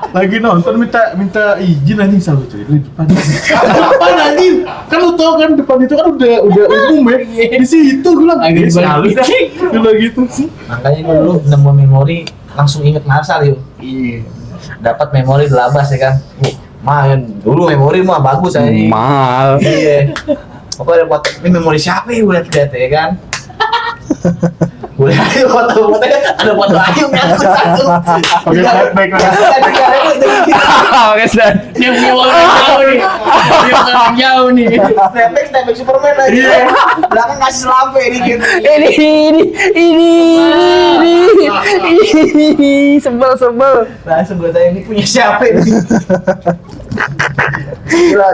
lagi nonton minta izin anjing Sabi coy di depan. Depan anjing. Kan lu tau kan depan itu kan udah umum ya. Di situ gue bilang Agak sekali. dibalik. Gue bilang gitu sih. Makanya gue dulu nemu memori langsung inget Marsal yuk. Iya. Dapat memori di Labas ya kan. Main dulu memori mah bagus aja. Mahal. Iya. Pokoknya ada foto, ini memori siapa ya udah lihat ya kan. Boleh aja foto-fotonya ada foto Ayu nyatu satu. Oke, baik. Oke, Stan. Dia punya orang jauh nih. Dia orang jauh nih. Snapback Superman lagi. Belakang kasih lampu dikit. Ini sebel. Langsung gue tanya ini punya siapa ini?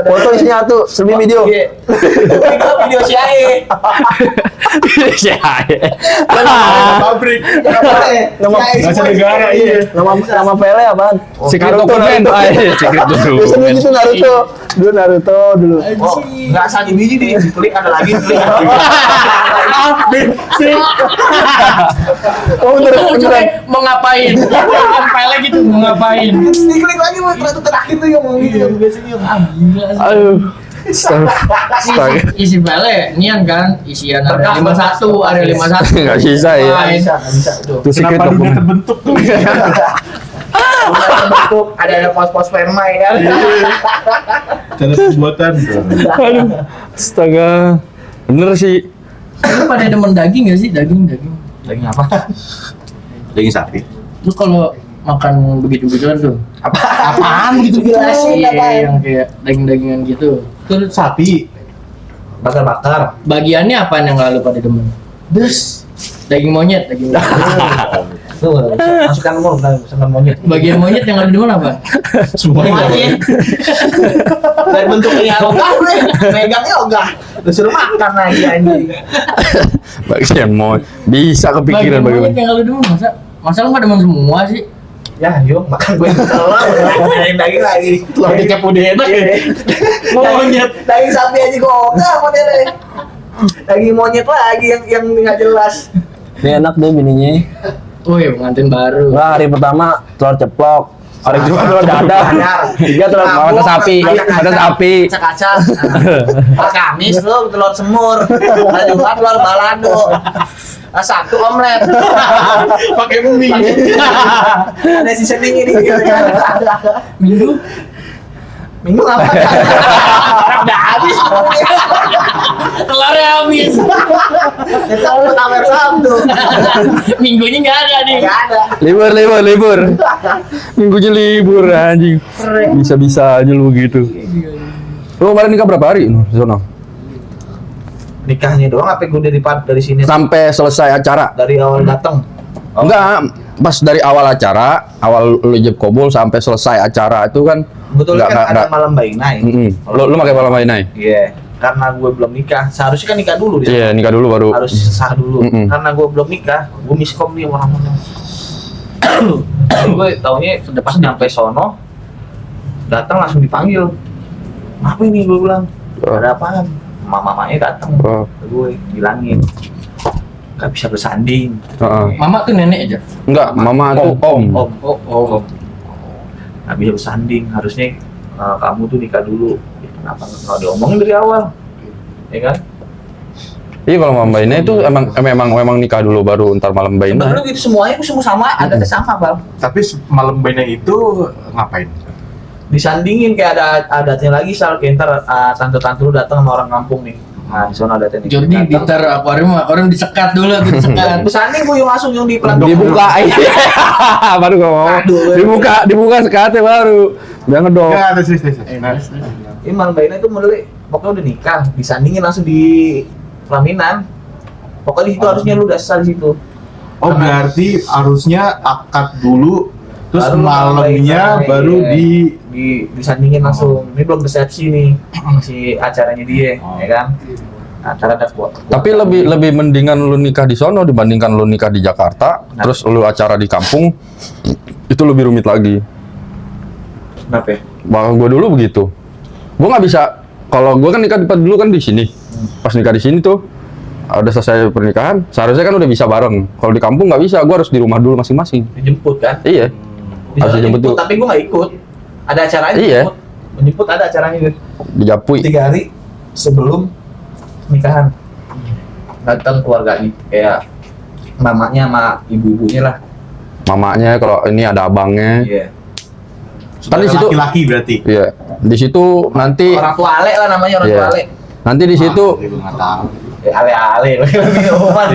Foto isinya tuh, selfie video. Itu video si Ae. Pabrik. Bahasa negara iya. Nama filenya apaan? Secret dokumen. Secret Biasanya dokumen. gitu Naruto. Dulu Naruto dulu. Oh, enggak satu biji nih, diklik ada lagi klik. Oh beneran. Mau ngapain? Sampai gitu mau ngapain? Diklik lagi mau ternyata terakhir tuh yang mau gitu yang biasanya yang Gila sih. Aduh. Astaga. Isi file nian kan isian ada 51 ada 51 Nggak bisa ya. Nggak bisa tuh. Itu secret Kenapa dunia dokumen. terbentuk tuh? Bentuk ada pos-pos sperma ya kan. Cara pembuatan. Aduh. Astaga. Bener sih. lu pada demen daging gak sih daging Daging apa? Daging sapi. lu kalau makan begitu-begituan tuh Apaan gitu jelasin iya, apaan? yang kayak daging-dagingan gitu tuh Sapi. Bakar-bakar. bagiannya apa yang gak lu pada demen Dus. daging monyet Tuh, masukkan mau masukkan monyet. bagian monyet yang ada di mana apa Semuanya. Monyet. Dan bentuknya ogah gue. Megangnya ogah. Lu suruh makan lagi anjing. Bagian mau bisa kepikiran bagian monyet bagaimana. yang ada di mana masa lu gak demen semua sih Ya, yuk makan gue telur, daging lagi. Telur kecap udah enak ya. Monyet. Daging sapi aja gue ogah modelnya. Daging monyet lagi yang nggak jelas. Ini enak deh bininya. oh ya pengantin baru Enggak, hari pertama telur ceplok. Hari kedua telur dadar. Tiga telur Mata sapi. Mata sapi. Kaca-kaca. Pas Kamis lu telur semur. Hari Jumat telur balado. Sabtu omelet. Pakai mie. Ada seasoning ini. minggu Minggu apa? Udah habis. telurnya habis Kita mau tamer Sabtu. minggunya nggak ada nih Nggak ada. Libur. Minggunya libur anjing. Bisa-bisa aja lu gitu. Lu kemarin nikah berapa hari? Sono. Nikahnya doang apa gue dari sini Sampai selesai acara. dari awal datang. Enggak, pas dari awal acara, awal lu ijab kabul sampai selesai acara itu kan Betul nggak- kan nggak- ada nggak- malam bainai. Lu pakai malam mainai? Iya, karena gue belum nikah. Seharusnya kan nikah dulu dia. Iya, nikah dulu baru. Harus sah dulu. Mm-mm. Karena gue belum nikah, gue miskom nih sama orang-orang. Gue taunya pas nyampe sono, datang langsung dipanggil. Apa ini gue bilang? Oh. Ada apaan? Mamanya datang. Oh. Gue bilangin. nggak bisa bersanding. Heeh. Mama tuh nenek aja. Enggak, mama tuh om. Oh. Nggak bisa bersanding, harusnya kamu tuh nikah dulu. Kenapa nggak diomongin dari awal? Ya kan? Iya, kalau Mbak Ina itu emang nikah dulu baru ntar malam Mbak Ina. Dulu gitu semuanya semua sama, adatnya sama Bang. Tapi malam bandnya itu ngapain? Disandingin kayak ada adatnya lagi, soal kayak ntar tante-tante lu datang sama orang kampung nih. Nah, di sana adatnya nih. Jadi ditaruh akuarium disekat dulu tuh disekat. Bersanding gue yang langsung yang di pelan Dibuka iya. Baru gua ngomong. Dibuka sekatnya baru. Jangan dong. Enggak ada serius. Ini malam bayinya itu mulai pokoknya udah nikah, disandingin langsung di pelaminan. Pokoknya di situ harusnya lu udah selesai di situ. Oh, berarti harusnya akad dulu, terus Baru malamnya malam baru iya. disandingin langsung. Ini belum resepsi nih, masih acaranya dia, ya kan? Acara ada kuat. Tapi lebih mendingan lu nikah di sono dibandingkan lu nikah di Jakarta, terus lu acara di kampung. Itu lebih rumit lagi. Kenapa ya? Bahkan gue dulu begitu. Gue nggak bisa. Kalau gue kan nikah dulu kan di sini. Pas nikah di sini tuh udah selesai pernikahan, seharusnya kan udah bisa bareng. Kalau di kampung nggak bisa, gue harus di rumah dulu masing-masing. Dijemput kan? Iya. Bisa Harus dijemput dulu. tapi gue nggak ikut. Ada acaranya. Iya. Menjemput ada acaranya gitu. Dijapui. 3 hari sebelum nikahan. Datang keluarganya kayak mamanya sama ibu-ibunya lah. Mamanya kalau ini ada abangnya. Iya. Kan di situ. laki-laki berarti. Iya. Di situ nanti. Orang tua Ale lah namanya, orang Iya. tua Ale. Nanti di situ. Gue nggak tahu. Ale.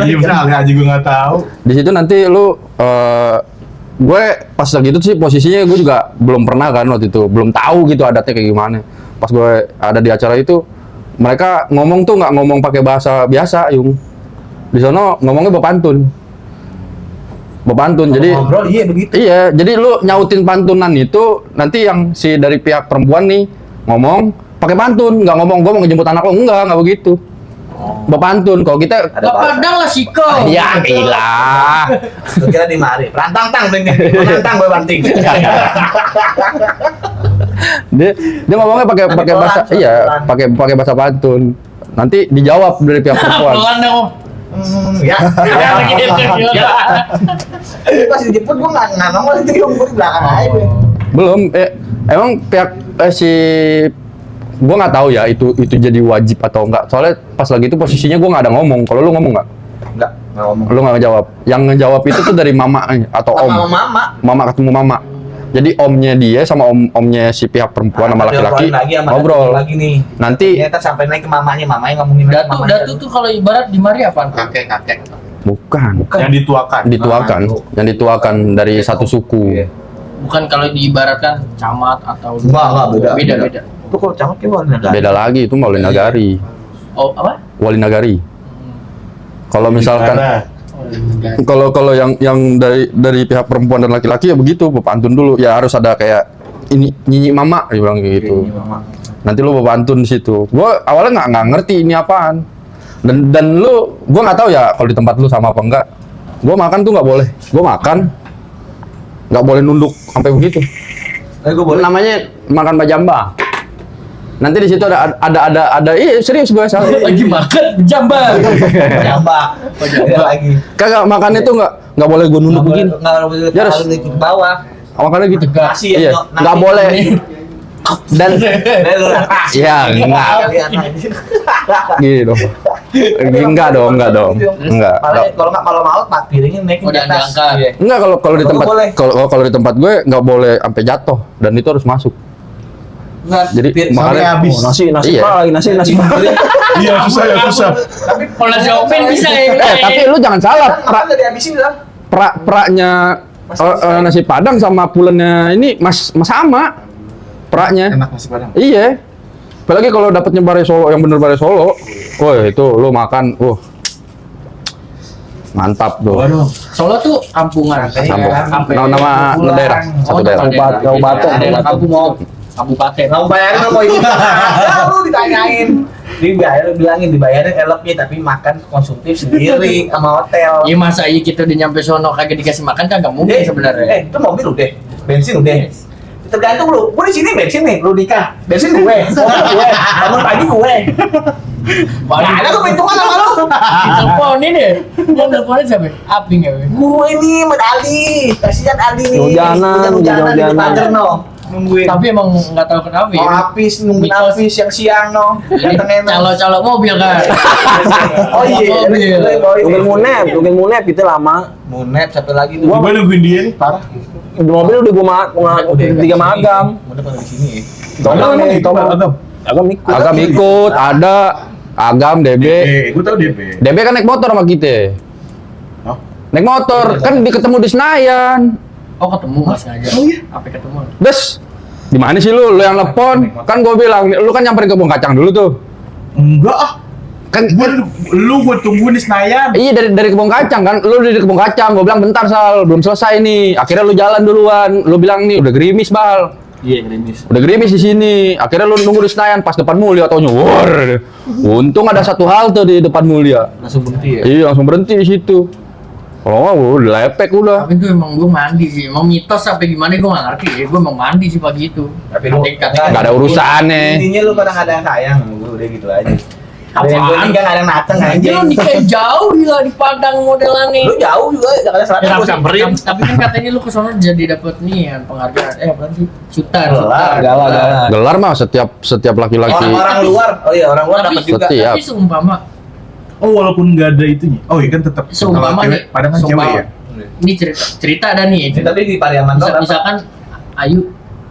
Iya bener, Ali aja gue nggak tahu. Di situ nanti lu. Gue pas lagi itu sih posisinya gue juga belum pernah kan waktu itu, belum tahu gitu adatnya kayak gimana. Pas gue ada di acara itu, mereka ngomong tuh nggak ngomong pakai bahasa biasa, Yung. Di sono ngomongnya bepantun. Jadi ngobrol iya begitu. iya, jadi lu nyautin pantunan itu nanti yang si dari pihak perempuan nih ngomong pakai pantun, nggak ngomong gue mau ngejemput anak lo, enggak begitu. Bepantun, kalau kita Padang lah siko. ya gila. Lu kira di mari. Rantang gue banting. dia ngomongnya pakai bahasa pelan, iya, pelan. pakai bahasa pantun. Nanti dijawab dari pihak perempuan. Pelan dong. Ya. Gitu. Pas dijemput gue nggak nongol itu, gue di belakang aja gue. Belum emang pihak si gua nggak tahu ya itu jadi wajib atau enggak. Soalnya pas lagi itu posisinya gua nggak ada ngomong. Kalau lu ngomong nggak? Nggak ngomong. Lu nggak ngejawab. Yang ngejawab itu tuh dari mama atau om. Sama mama. Mama ketemu mama. Jadi omnya dia sama omnya si pihak perempuan sama Nanti laki-laki obrolin lagi sama ngobrol. Datu lagi nih. Nanti Ternyata sampai naik ke mamanya ngomongin lagi mamanya. Datu tuh kalau ibarat di mari apaan? kakek. bukan Yang dituakan. yang dituakan dari satu suku. Iya. Bukan kalau diibaratkan camat atau Enggak, beda. beda. Itu kalau camat kayak warna negara. Beda lagi itu Wali Nagari. Oh, apa? Wali Nagari. Kalau misalkan Karena kalau yang dari pihak perempuan dan laki-laki ya begitu, pantun dulu. Ya harus ada kayak ini nyanyi mama dia bilang kayak gitu. Nanti lu pantun di situ. Gua awalnya nggak ngerti ini apaan. Dan lu gua nggak tahu ya kalau di tempat lu sama apa enggak. Gua makan tuh nggak boleh. Gua makan nggak boleh nunduk sampai begitu. Gue boleh. Namanya makan bajamba. Nanti di situ ada serius gue salah. Lagi makan jambang. Jambak. Lagi. Kagak makan itu nggak boleh gue nunduk begini. Nggak boleh Ya, harus. ke bawah. Makannya gitu. Nasi ya, Iya, nasi. nggak boleh. Dan ya enggak gitu. Enggak dong. Enggak. Kalau mau pak piringin naik Oh, di jangan atas. diangkat. Iya. Enggak kalau di Kalau tempat boleh. kalau di tempat gue nggak boleh sampai jatuh dan itu harus masuk. Nggak, Jadi sampai makannya habis. Nasi Iya. pra lagi nasi Iya susah. Tapi Kalau nasi open bisa ya. tapi lu jangan salah. makan udah dihabisin lah. Praknya nasi padang sama pulennya ini mas sama praknya. Enak nasi padang. Iya. Apalagi kalau dapetnya bare Solo yang bener bare Solo. Wah, itu lu makan, mantap tuh. Waduh. Solo tuh kampungan. Kampung. Nama daerah, satu daerah. Daerah kampung mau. Kabupaten. Mau bayarin mau itu. Lu ditanyain. Dibayarin elopnya tapi makan konsumtif sendiri sama hotel. Iya masa iya kita udah nyampe sono kagak dikasih makan kagak mungkin sebenarnya. Itu mobil udah, bensin udah. Tergantung lu. Gua di sini bensin nih, lu nikah. Bensin gue, mobil gue, bangun pagi gue. Paling Ada tuh perhitungan sama lu. teleponin deh. Yang teleponin siapa? Aping ya. Gue ini Mat Ali. Kasihan Ali nih. Hujanan, Hujanan di hujanan. pagar no. Nungguin. Tapi emang nggak tahu kenapa Mau ya. habis nungguin Mitos. habis siang-siang no. Dateng enak. Calo-calo mobil kan. Oh iya, Mobil. Nungguin munep itu lama. Munep satu lagi tuh. Gua nungguin dia nih, parah. Di mobil udah gua tiga magam. Munep ada di sini ya. Tomang nih, tomang. Agam. Agam ikut. Agam ikut, ada Agam, DB. Gua tahu DB. DB kan naik motor sama kita. Hah? Naik motor, kan ketemu di Senayan. Oh ketemu nggak sengaja. Oh iya? Apa ketemu? Des, di mana sih lu? Lu yang telepon? Kan gue bilang, lu kan nyamperin ke Kebun Kacang dulu tuh. Enggak ah. Kan Gua tungguin di Senayan. iya dari Kebun Kacang kan, lu dari Kebun Kacang. Gue bilang bentar Sal, belum selesai nih. Akhirnya lu jalan duluan. Lu bilang nih udah gerimis Bal. Iya, gerimis. Udah gerimis di sini. Akhirnya lu nunggu di Senayan pas depan Mulia taunya war. Untung ada satu halte di depan Mulia. Langsung berhenti ya. Iya langsung berhenti di situ. Kalau nggak udah lepek udah. Tapi itu emang gue mandi sih. Emang mitos sampai gimana gue nggak ngerti ya. Gue emang mandi sih pagi itu. Tapi lu Katanya- Nggak ada urusannya. Intinya lu pada nggak ada yang sayang sama gue udah gitu aja. Apaan? Ada yang gue nikah nggak ada yang dateng Anjir aja. lu nikah jauh gila di Padang modelannya. Lu jauh juga Jakarta Selatan Ya, gue samperin. tapi kan katanya lu kesana jadi dapet nih ya penghargaan. Apa sih? Sultan. Gelar. Gala. Gelar mah setiap laki-laki. Orang luar. Oh iya, orang luar Tapi, dapat juga. Setiap. tapi seumpama Oh, walaupun nggak ada itunya. Oh iya kan tetap. seumpama Kalau nih. cewek, Padahal kan cewek seumpama- ya. Ini cerita ada nih. Tapi di Pariaman tuh Misalkan Ayu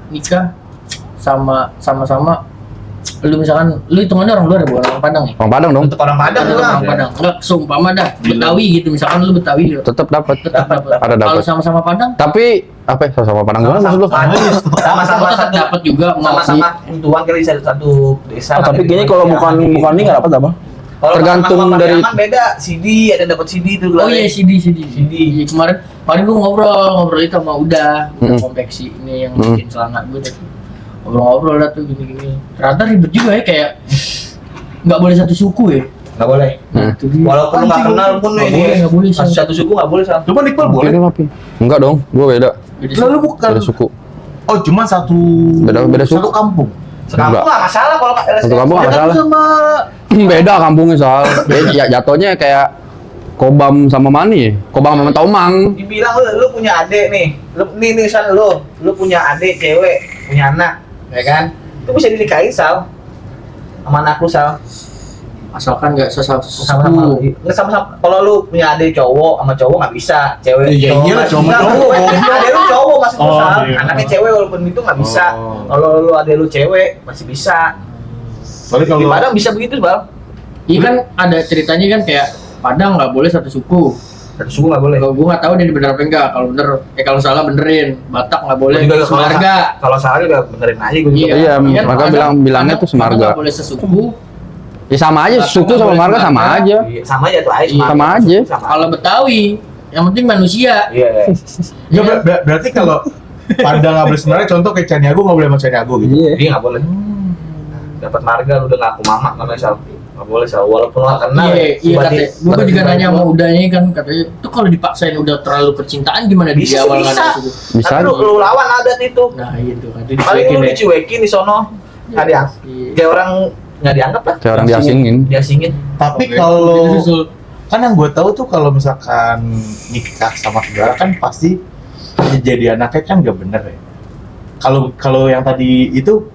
nikah sama lu misalkan lu hitungannya orang luar ya bukan orang Padang ya? Orang Padang dong. untuk orang Padang Tetap doang. orang Padang. Enggak seumpama dah Betawi gitu misalkan lu Betawi gitu. Tetap dapat. Tetap dapat. Ada dapat. Kalau sama-sama Padang Tapi apa ya, sama Padang gimana maksud lu? Sama-sama tetap satu. dapat juga Sama-sama untuan kali satu desa. Tapi kayaknya kalau bukan ini nggak dapat apa? Kalau tergantung sama dari- Pariaman beda. CD ada dapat CD itu. Oh iya CD. CD. Iya, kemarin gua ngobrol itu sama Uda konveksi ini yang Mm. bikin celana gue tadi. Ngobrol dah tuh gini. Ternyata ribet juga ya kayak nggak boleh satu suku ya. Nggak boleh. Hmm. Itu dia. Walaupun lu nggak kenal pun Nggak ini. boleh, nggak boleh, Sal. Satu suku nggak boleh Sal. Cuma Iqbal boleh. Enggak dong, gua beda. Beda Lalu suku. bukan. Beda suku. Oh, cuma satu. Beda suku. Satu kampung. Sekampung Enggak. nggak masalah kalau Satu kampung nggak Ya, kan masalah. sama Beda kampungnya soal. Ya jatuhnya kayak Kobam sama Mani, Kobam sama Tomang. dibilang lu punya adik nih. Nih Sal lu punya adik cewek, punya anak, ya kan? Itu bisa dinikahin Sal. Sama anak lu Sal. Asalkan nggak sesama Sama-sama. suku. Nggak sama-sama. Kalau lu punya adik cowok sama cowok nggak bisa. Cewek. Iya, cowok iyalah, nggak cowok bisa. sama cowok. Adik lu cowok masih Oh, bisa. iya. Anaknya cewek walaupun itu nggak bisa. Oh. Kalau lu adik lu cewek masih bisa. Soalnya Di kalau Padang bisa begitu Bal. Iya kan ada ceritanya kan kayak Padang nggak boleh satu suku. Satu suku nggak boleh. Kalau gua nggak tahu dia bener apa enggak. Kalau bener, kalau salah benerin. Batak nggak boleh. Gua juga kalau Semarga. Kalau salah udah benerin aja gue. Iya, kan mereka bilangnya tuh semarga. Nggak boleh sesuku. Ya sama aja, Batak suku nggak sama boleh marga sama semarga. aja. Iya, sama aja tuh Ais. Iya, sama aja. Kalau Betawi, yang penting manusia. Iya. Nggak, berarti kalau Padang nggak boleh sebenarnya contoh kayak Caniago nggak boleh sama Caniago gitu. Iya. Dia nggak boleh. Dapat marga lu udah ngaku mama namanya Sal. Nggak boleh Sal. Walaupun nggak kenal. Iya, iya tiba-tiba- katanya. Gua juga tiba-tiba nanya sama itu. Udanya kan katanya, tuh kalau dipaksain udah terlalu percintaan gimana di Bisa, awal bisa. nggak ada suku. Bisa. Tapi lu lawan adat itu. Nah itu kan itu Paling lu dicuekin ya. dicuekin di sono. Nggak dianggap. Iya. Kayak orang nggak dianggap lah. Kayak orang diasingin. Diasingin. Tapi Oke. kalau Jadi susul. kan yang gue tahu tuh kalau misalkan nikah sama saudara kan pasti jadi anaknya kan nggak bener ya. Kalau yang tadi itu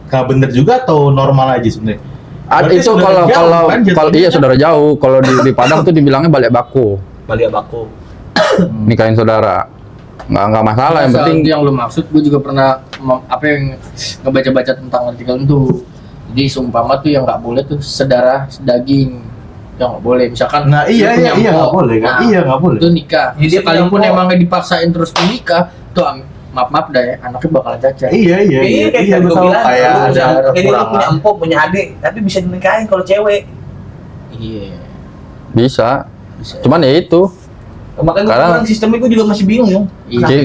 nggak bener juga atau normal aja sebenarnya? Berarti Itu saudara kalau jauh, kalau kan, kalau jatuhnya iya kan? saudara jauh. Kalau di Padang tuh dibilangnya balik baku, Bali Abaku. nikahin saudara. Nggak masalah, yang Soal penting itu yang lu maksud, gue juga pernah apa yang ngebaca-baca tentang artikel itu. Jadi seumpama tuh yang nggak boleh tuh sedarah daging, yang nggak boleh. Misalkan Nah iya lu iya punya iya nggak empok, boleh kan? nah, Iya nggak boleh. itu nikah. Jadi dia Sekalipun punya empok. emangnya dipaksain terus menikah, tuh maaf dah ya, anaknya bakalan cacat. Iya iya Iya, kayak iya gue gue tahu bilang. kayak Lu ada punya- kayak dia lu kekurangan. punya empok, punya adik, tapi bisa dinikahin kalau cewek. Iya. bisa. Bisa. Cuman ya itu. Makanya gue Karena- bilang sistemnya gue juga masih bingung Yung. Iya.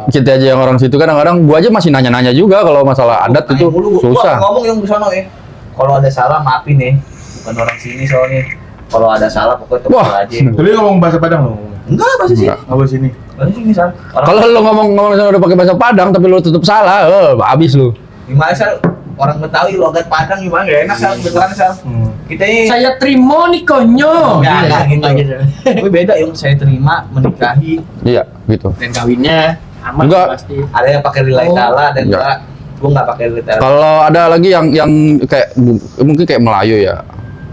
Kita aja yang orang situ kadang-kadang gua aja masih nanya-nanya juga kalau masalah adat itu susah. Ngomong yang di sana ya. Kalau ada salah maafin ya. Bukan orang sini soalnya. Kalau ada salah pokoknya Wah. tegur aja. Tapi lu ngomong bahasa Padang lu. Enggak bahasa sini. Enggak. Apa sini? Bahasa sini Sal. Kalau lu ngomong misalnya udah pakai bahasa Padang tapi lu tetap salah, habis lu. Gimana Sal? Orang Betawi lu agak Padang gimana? Gak enak Sal, kebetulan Sal. Kita ini Saya terima nikahnya. Enggak gitu. Enggak gitu. Tapi beda yang saya terima menikahi. Iya, gitu. Dan kawinnya aman Enggak. pasti. Ada yang pakai lillahi Oh. ta'ala dan Enggak. enggak. Gua enggak pakai lillahi ta'ala. Kalau ada lagi yang kayak mungkin kayak Melayu ya.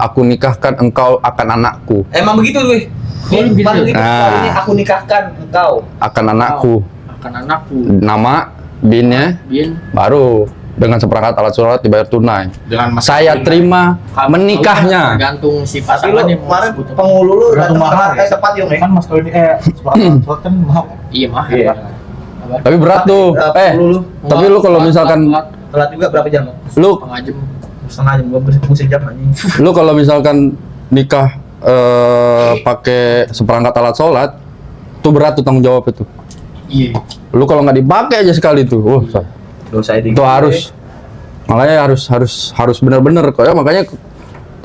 Aku nikahkan engkau akan anakku, Emang begitu gue. Iya, gitu. Baru gitu Ah. kawinnya aku nikahkan engkau. akan anakku. Akan anakku. Nama, binnya, Bin. baru dengan seperangkat alat sholat dibayar tunai. Dengan mas Saya terima menikahnya. Tergantung si Tapi lu pasangan yang mau kemarin sebut apa. penghulu lu Berapa datang mahal tepat ya? tepat yung kan mas kawin sholat kan mahal. Iya mah. Iya. Tapi berat tuh. Lu Tapi lu kalau misalkan telat juga berapa jam? lu setengah jam. Setengah jam, gua bersih jam anjing. lu kalau misalkan nikah pakai seperangkat alat sholat, tuh berat tuh tanggung jawab itu. Iya. Lu kalau nggak dipakai aja sekali tuh, Dosa itu harus. Makanya harus bener-bener kayak makanya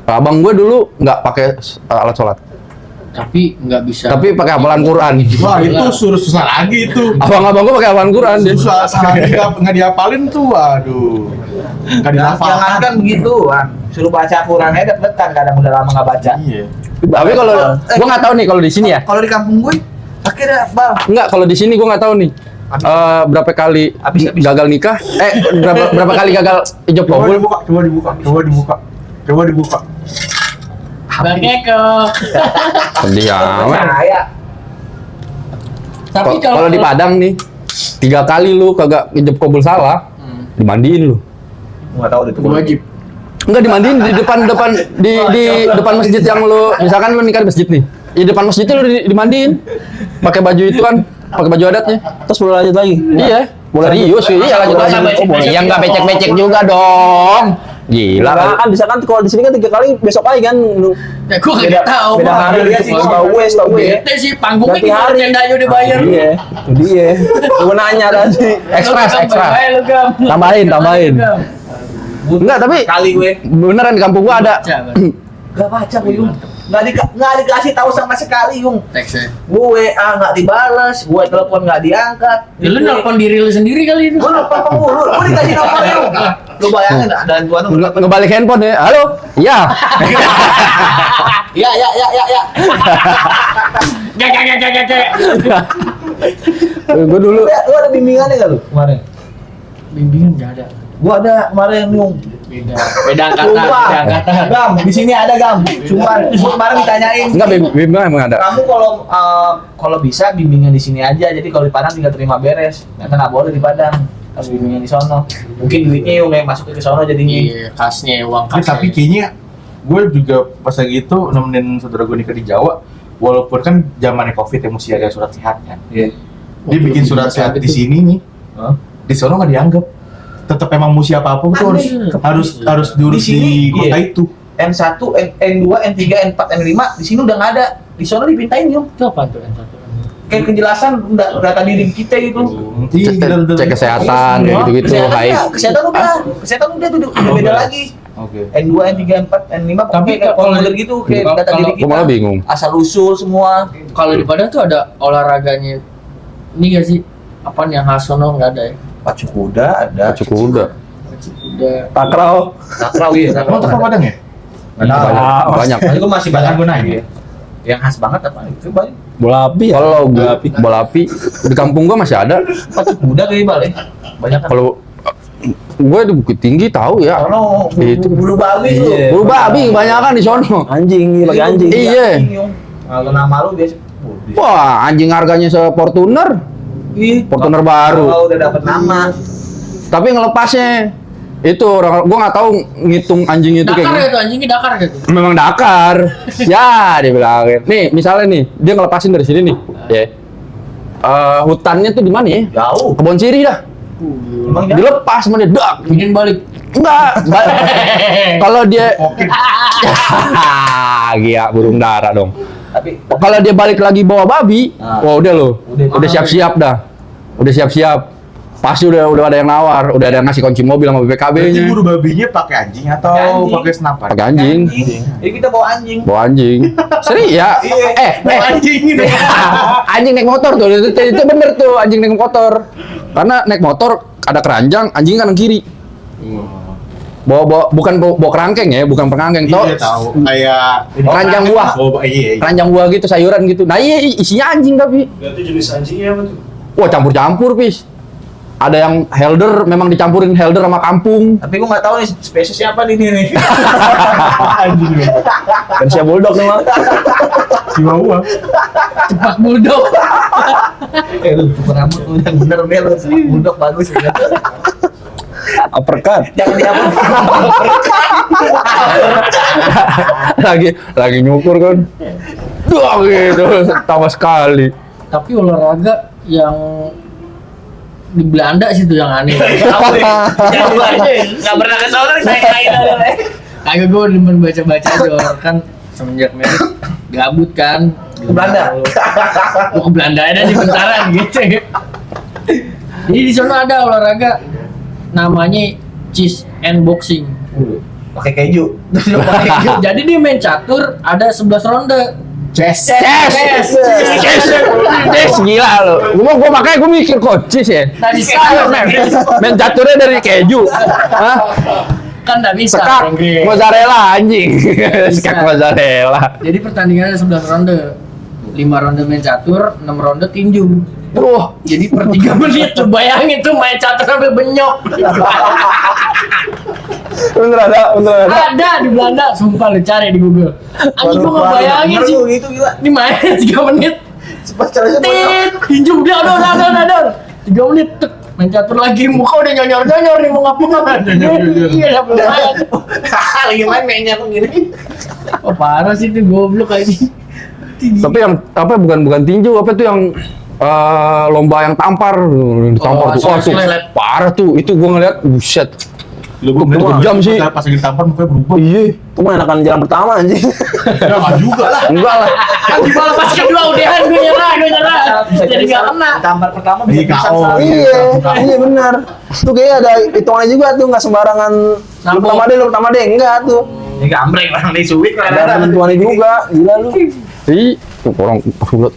abang gue dulu nggak pakai alat sholat, Tapi nggak bisa. tapi pakai hafalan Quran. Wah itu susah lagi itu. Abang-abang gue pakai hafalan Quran dia. Susah lagi nggak dihafalin tuh, waduh. Nggak Jangan dihafalkan. kan begitu, Wan. Suruh baca Quran aja deg-degan, kadang udah lama nggak baca. Iya. Tapi kalau gue nggak tahu nih kalau di sini ya. Kalau di kampung gue, akhirnya bal. Enggak, kalau di sini gue nggak tahu nih. Berapa kali Habis. gagal nikah? Berapa kali gagal ijab Coba kabul? dibuka. Coba dibuka. Bang Eko. Sedih amat. Saya. Tapi Kalau di Padang nih, 3 kali lu kagak ijab kabul salah, dimandiin lu. Nggak tahu itu. wajib. Enggak dimandiin di depan depan masjid yang lu misalkan lu nikah di masjid nih. Di depan masjidnya lu dimandiin. Pakai baju itu kan, pakai baju adatnya. Terus boleh lanjut lagi? Iya. Serius sih, iya lanjut lagi. Oh, boleh. Yang enggak becek-becek juga dong. Gila kan. Kan bisa kan kalau di sini kan 3 kali besok aja kan lu. Ya gua nggak tahu. beda Bang. hari dia sih, setahu gue. Bete sih panggungnya Ganti gimana hari. tendanya udah bayar. Iya, itu dia. Gue nanya tadi. Extra. Lu Gam. Tambahin. Gam. Enggak, tapi Kali gue. beneran di kampung gua ada. Baca, Bang. Gak baca gue Yung. Nggak dikasih tahu sama sekali Yung. Teksnya. Gue WA nggak dibalas, gue telepon nggak diangkat. Ya, lu nelpon diri lu sendiri kali itu. Gue nelpon penghulu, gue dikasih nomor Yung. Lu bayangin ada tuan tuh. Ngebalik handphone ya. Halo? Iya. Ya. Gak. Gue dulu Lu ada bimbingannya nggak lu kemarin? Bimbingan nggak ada. Gue ada kemarin Yung. Beda angkatan. Gam, di sini ada Gam. Cuman gua kemarin ditanyain. enggak bimbingan emang ada. Kamu kalau bisa bimbingan di sini aja. Jadi kalau di Padang tinggal terima beres. Ternyata nggak boleh di Padang. Harus bimbingan di sono. Mungkin duitnya Yung yang masuk ke sono jadinya. Iya, kasnya uang Tapi kasnya. kayaknya gue juga pas lagi itu nemenin saudara gue nikah di Jawa, walaupun kan zamannya Covid ya mesti ada surat sehat kan. Iya. Dia bikin surat sehat di sini nih, Hah? di sono nggak dianggap. Tetap emang mesti apapun tuh harus diurus Di sini, di kota iya. itu. N1, N2, N3, N4, N5 di sini udah nggak ada. Di sono dipintain Yung. Itu apa tuh yang satu? Kayak kejelasan data diri kita gitu. Cek kesehatan kayak gitu-gitu, haid. Kesehatan udah tuh udah beda lagi. Oke. N2, N3, N4, N5 Tapi pokoknya kayak kalau- formulir gitu kayak kalau- data diri Gue kita. malah bingung. Asal usul semua. Kalau di Padang tuh ada olahraganya. Ini gak sih? Apaan yang khas sono nggak ada ya? Pacu kuda ada. Cukup udah. Udah. Takraw. Takraw ya. Emang tuh Padang ya? Banyak. Itu masih banyak Gue nanya. Yang khas banget apa? Itu banyak. Bola api ya? Kalau bola api di kampung gua masih ada. Pacu kuda kayak balik. Banyak kan. Kalau gue di Bukit Tinggi tahu ya. Sono Itu. bulu babi tuh. Iya. Bulu babi kebanyakan di sono. Anjing, pakai anjing. Iya. Kalau nama lu biasa. Wah, anjing harganya se-Fortuner. Fortuner baru. Kalau udah dapat nama. Tapi ngelepasnya itu orang gua nggak tahu ngitung anjing itu kayak Dakar gimana. ya tuh anjingnya Dakar gitu. Memang Dakar. Ya, dibilangin. Nih, misalnya nih, dia ngelepasin dari sini nih. Ya. Hutannya tuh di mana ya? Jauh. Kebon sirih dah. Emang jauh. Dilepas sama dia, dak. Ingin balik. Enggak. Kalau dia gila burung dara dong. Tapi Kalau dia balik lagi bawa babi, Ah. wah udah lo. Udah. Udah siap-siap dah. Udah siap-siap. Pasti udah ada yang nawar, udah ada yang ngasih kunci mobil sama Berarti BPKB-nya. buru babinya pakai anjing atau Anjing. pakai senapan? Pakai anjing. Jadi kita bawa anjing. Bawa anjing. Serius ya? Anjing gitu. Anjing naik motor tuh, itu bener tuh anjing naik motor. Karena naik motor ada keranjang, anjing kanan kiri. Bawa kerangkeng ya, bukan kerangkeng toh. Iya tahu. Kayak Keranjang buah. Oh, iya. Keranjang buah gitu, sayuran gitu. Nah iya isinya anjing tapi. Berarti jenis anjingnya apa tuh? Wah campur-campur pis. Ada yang helder memang dicampurin helder sama kampung. Tapi gua nggak tahu nih spesiesnya apa nih nih. Anjing. Persia bulldog nih mah. Chihuahua. Cepak bulldog. Lu cukur rambut lu yang bener Bel, bulldog bagus ya. Uppercut. Jangan diapa. lagi nyukur kan. Duh gitu, tambah sekali. Tapi olahraga yang di Belanda sih tuh yang aneh. Nggak pernah ke sana saya kain. Kagak gue demen baca-baca aja kan semenjak merit gabut kan. Ke Belanda. Gue ke Belanda ada di bentaran gitu. Jadi di sana ada olahraga namanya cheese and boxing. Pakai keju. Jadi dia main catur ada 11 ronde. Yes, Yes. gila lo. Gua makanya mikir coaches ya. Tadi saya Main caturnya dari keju. Hah? kan nggak bisa. Sekak mozzarella anjing. Sekak mozzarella. Jadi pertandingannya 11 ronde. 5 ronde main catur, 6 ronde tinju. Wah, Jadi per 3 menit tuh bayangin tuh main catur sampai benyok. Bener ada. Ada di Belanda, sumpah lu cari di Google. Anjing gua nggak bayangin sih. Gitu gila. Ini main 3 menit. Cepat caranya Tit, tinju udah 3 menit. Tek. Main catur lagi, muka udah nyonyor nih mau ngapa-ngapain. Iya, sampai main. lagi mainnya tuh gini. Oh parah sih tuh goblok kayak ini. tapi yang apa bukan tinju apa tuh yang lomba yang tampar Oh, tuh. Wah, tuh slap. parah tuh. Itu gua ngeliat buset. Lu Itu kejam sih. Pas lagi tampar mukanya berubah. Iya, Itu mah enakan jalan pertama anjing. Ya enggak juga lah. enggak lah. Kan di bola pas kedua udahan gue nyerah. Jadi nggak kena. Tampar pertama Iya, bisa KO. salah. Iya benar. Tuh kayak ada hitungannya juga tuh, nggak sembarangan. Lu pertama deh, enggak tuh. Ini gambreng orang di suwit Ada penentuannya juga, gila lu. Ih, tuh orang sulit.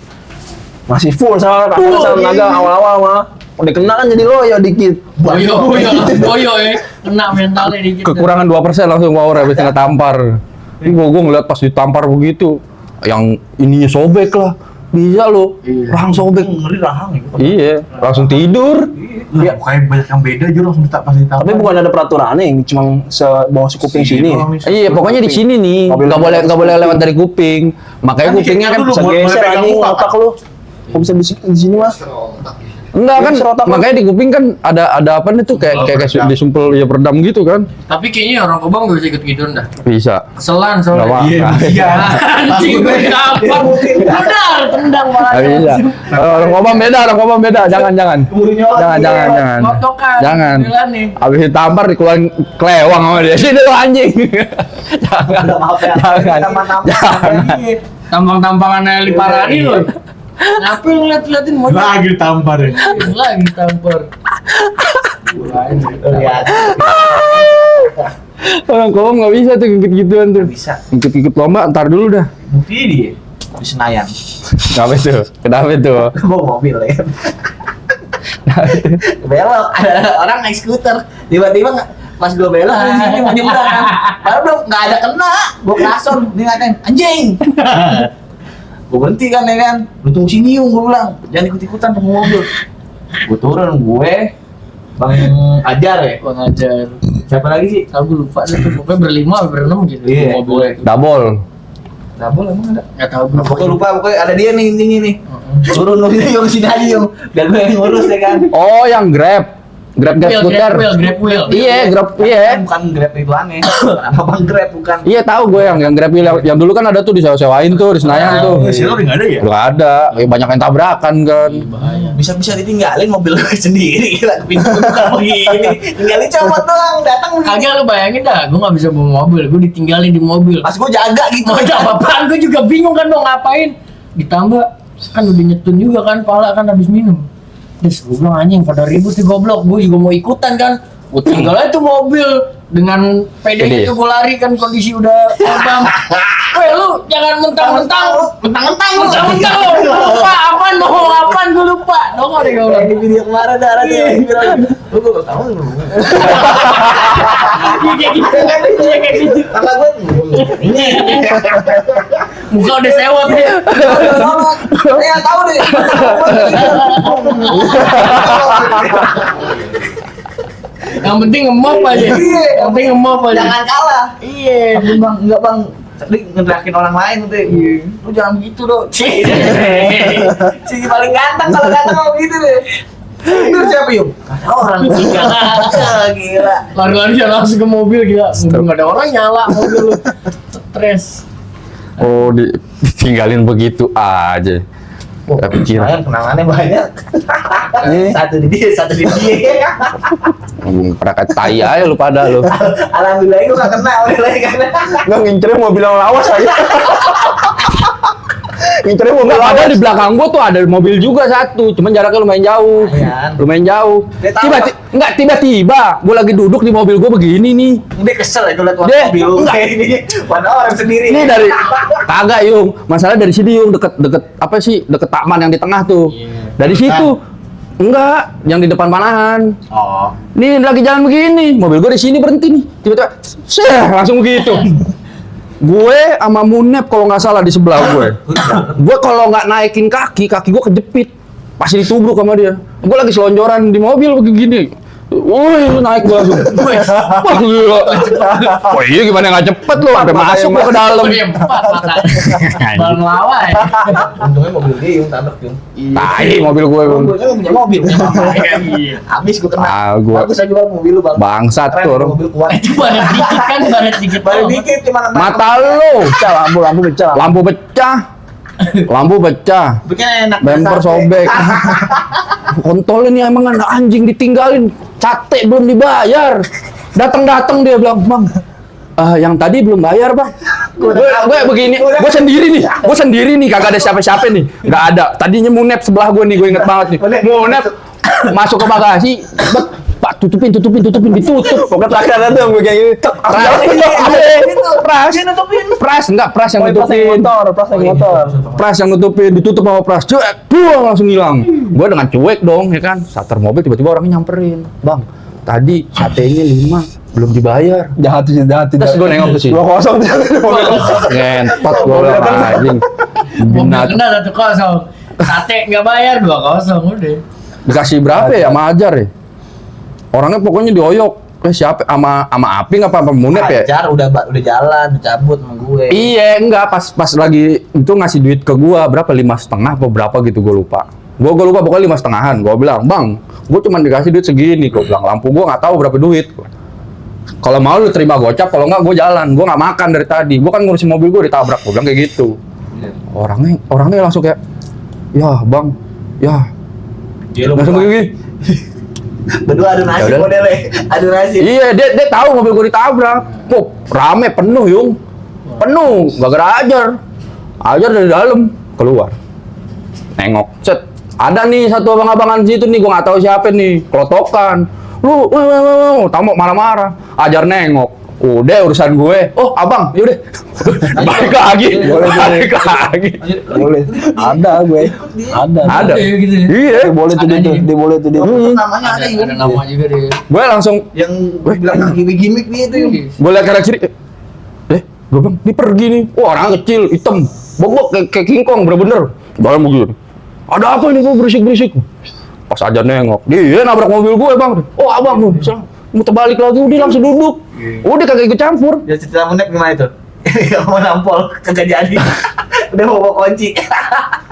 Masih full sama tenaga awal-awal mah. Udah kena kan jadi loyo dikit. Boyo ya. Kena mentalnya dikit. Kekurangan 2% langsung power habis kena tampar. Ini gua ngeliat pas ditampar begitu, yang ininya sobek lah. Bisa lo, rahang sobek. ngeri rahang ya. Iya, langsung tidur. Iya, kayak banyak yang beda aja langsung pas ditampar. Tapi bukan ada peraturannya yang cuma bawah kuping sini. Iya, pokoknya di sini nih, nggak boleh lewat dari kuping. Makanya kupingnya kan Bisa geser anjing otak lu. Kok bisa di sini mah? enggak kan, Geser otak lu. makanya di kuping kan ada apa nih tuh kayak disumpel ya peredam gitu kan. Tapi kayaknya orang Kobang gak bisa ikut gitu dah. Bisa. Keselan Nggak apa. soalnya. Iya. Anjing gue kapan? Benar, tendang malah. Nggak bisa. Orang ngomong beda. Jangan. Kotokan. Jangan. Bilang nih. Abis ditampar dikeluarin kelewang sama dia. Sini lu anjing. Jangan. Maaf ya. Jangan. Tampang-tampangan Eli Parani loh. Ngapain ngeliat-liatin mau Lagi ditampar ya. lagi tampar. Lihat. Orang ngomong nggak bisa tuh ikut-gituan tuh. Bisa. Ikut lomba, ntar dulu dah. Bukti dia di Senayan. Kenapa itu? Bawa mobil ya. Belok, ada orang naik skuter. Tiba-tiba pas gue belok di sini mau nyebrang kan. Baru belum nggak ada kena. Gue klason dia ngatain anjing. Gue berhenti kan ya kan. Lu tunggu sini yung gue bilang. Jangan ikut-ikutan sama mobil. Gue turun Bang Ajar ya. Gua ngajar. Siapa lagi sih? Aku lupa deh tuh. Pokoknya berlima atau berenam gitu. Iya. Mobilnya. Double. Double emang ada. Nggak tahu gue. Pokoknya lupa, pokoknya ada dia nih nih. Turun lu yung sini aja yung. Biar gue yang ngurus ya kan. Oh, yang Grab skuter. Grab wheel. Iya, Grab, iya. Bukan Grab itu aneh. Abang Grab bukan. Iya tahu gue yang Grab wheel yang dulu kan ada tuh disewa-sewain tuh di Senayan tuh. Sih udah enggak ada ya? Udah ada, banyak yang tabrakan kan. Bahaya. Bisa ditinggalin mobil gue sendiri gila pintu bukan begini tinggalin copot doang datang begini Kagak lu bayangin dah, gue nggak bisa bawa mobil, gue ditinggalin di mobil. pas gue jaga gitu Mau apa-apaan, gue juga bingung kan mau ngapain. Ditambah kan udah nyetun juga kan, pala kan habis minum. Terus gue bilang anjing pada ribut di goblok, gue juga mau ikutan kan. Gue tinggal aja tuh mobil dengan pedenya Pede. tuh gue lari kan kondisi udah bang. Weh lu jangan mentang-mentang lu lupa apaan mau apaan gue lupa dong ada gue Di video kemarin ada yang bilang, lu gue tahu lu. kayak gitu Karena gue ini muka udah sewot deh saya tahu deh. yang penting ngemop aja yang penting ngemop aja Jangan kalah. iya Tapi bang, enggak bang. Tadi ngederakin orang lain tuh. Lu jangan begitu dong. Si paling ganteng kalau ganteng mau begitu deh. Itu siapa yuk? Ada orang gila. lari-lari langsung ke mobil gila mobil nggak ada orang nyala mobil lu stres. Oh, ditinggalin begitu aja. Gak pikiran. Sayang kenangannya banyak. Satu di dia, satu di dia. Pada kayak tai aja lu pada lu. Alhamdulillah itu gak kena oleh lagi kan. Nggak ngincernya mobil yang lawas aja. Ngincernya mobil Enggak, lawas. padahal di belakang gua tuh ada mobil juga satu, cuman jaraknya lumayan jauh. Lumayan. Lumayan jauh. Dia tahu, Tiba-tiba gua lagi duduk di mobil gua begini nih. Dia kesel itu lihat warna Dia- mobil lu enggak. kayak ini. Padahal orang sendiri. Ini dari kagak Yung, masalah dari sini Yung deket apa sih deket taman yang di tengah tuh. Dari situ enggak, yang di depan panahan. Oh. Nih lagi jalan begini, mobil gue di sini berhenti nih. Tiba-tiba, langsung begitu. Gue sama Munep kalau nggak salah di sebelah gue. Gue kalau nggak naikin kaki gue kejepit. Pasti ditubruk sama dia. Gue lagi selonjoran di mobil begini. Woi, naik gue langsung. Wah, gila. Wah, iya gimana nggak cepet lo, sampai masuk lo ke dalam. Oh, iya, empat matanya bal ngelawan Untungnya mobil dia yang tabrak yung. Tai mobil gue. Bang. Gue kan punya mobil. iya Habis gue kena. Ah, gua- Bagus aja jual mobil lu bang. Bangsat Keren, tuh orang. mobil kuat. itu baret dikit kan baret dikit Baru doang. dikit cuma Mata lo, Pecah lampu pecah. lampu pecah. Lampu pecah. bikin enak. Bemper sobek. Kontol ini emang anak anjing ditinggalin. Cate belum dibayar. Datang-datang dia bilang, "Bang, yang tadi belum bayar, Bang." Gue begini, gue sendiri nih, kagak ada siapa-siapa nih. Nggak ada. Tadinya Munep sebelah gue nih, gue inget banget nih. Munep masuk ke bagasi, Pak tutupin, ditutup. Pokoknya terakhir ada tuh yang gue kayak gini. Tek, Pras yang nutupin. Pras yang motor. Pras yang nutupin, ditutup sama pras, cuek, buang langsung hilang. Gue dengan cuek dong, ya kan. Starter mobil tiba-tiba orangnya nyamperin, "Bang, tadi satenya 5 belum dibayar." Jahat. Terus gue nengok ke sini. 2-0 tuh. Ngentot gue bilang anjing. mobil Binat. kena 1-0 sate nggak bayar 2-0 udah Dikasih berapa ya sama Ajar ya? Orangnya pokoknya dioyok. Siapa sama Aping apa sama Munep ya? Ajar udah jalan, cabut sama gue. Iya, enggak pas lagi itu ngasih duit ke gua berapa 5,5 apa berapa gitu gua lupa. Gua lupa pokoknya 5,5-an. Gua bilang, "Bang, gua cuma dikasih duit segini." Gua bilang, "Lampu gua nggak tahu berapa duit." Kalau mau lu terima gocap, kalau nggak gua jalan. Gua nggak makan dari tadi. Gua kan ngurusin mobil gua ditabrak. Gua bilang kayak gitu. Orangnya langsung kayak, "Ya, Bang. Ya." Dia lu Langsung berdua. begini. Berdua adu nasib Yaudah. modelnya. Adu nasib. Iya, dia tahu mobil gua ditabrak. Kok rame penuh, Yung. Penuh, gara-gara Ajar dari dalam keluar. Nengok, set. Ada nih satu abang-abangan situ nih, gua nggak tahu siapa nih, kelotokan. Lu, tamu marah-marah. Ajar nengok. Udah urusan gue. Oh, abang, yaudah. Balik lagi. Balik lagi. Boleh. Ada gue. Ada. gitu ya. Iya. Boleh tuh dia. Dia boleh tuh dia. Namanya ada ada yang nama juga deh Gue langsung yang bilang gimmick dia itu yung. gue liat kanan kiri. Gue bilang, "Ini pergi nih." Wah, orang kecil, hitam. Bobok kayak King Kong, bener-bener. Dalam begini. "Ada apa ini, kok berisik-berisik?" Pas Ajar nengok, dia nabrak mobil gue, Bang. "Oh, abang tuh, muter balik lagi." Udah langsung duduk. Udah kagak ikut campur. Ya cerita Munep gimana itu? Mau nampol kagak jadi. Udah mau bawa kunci.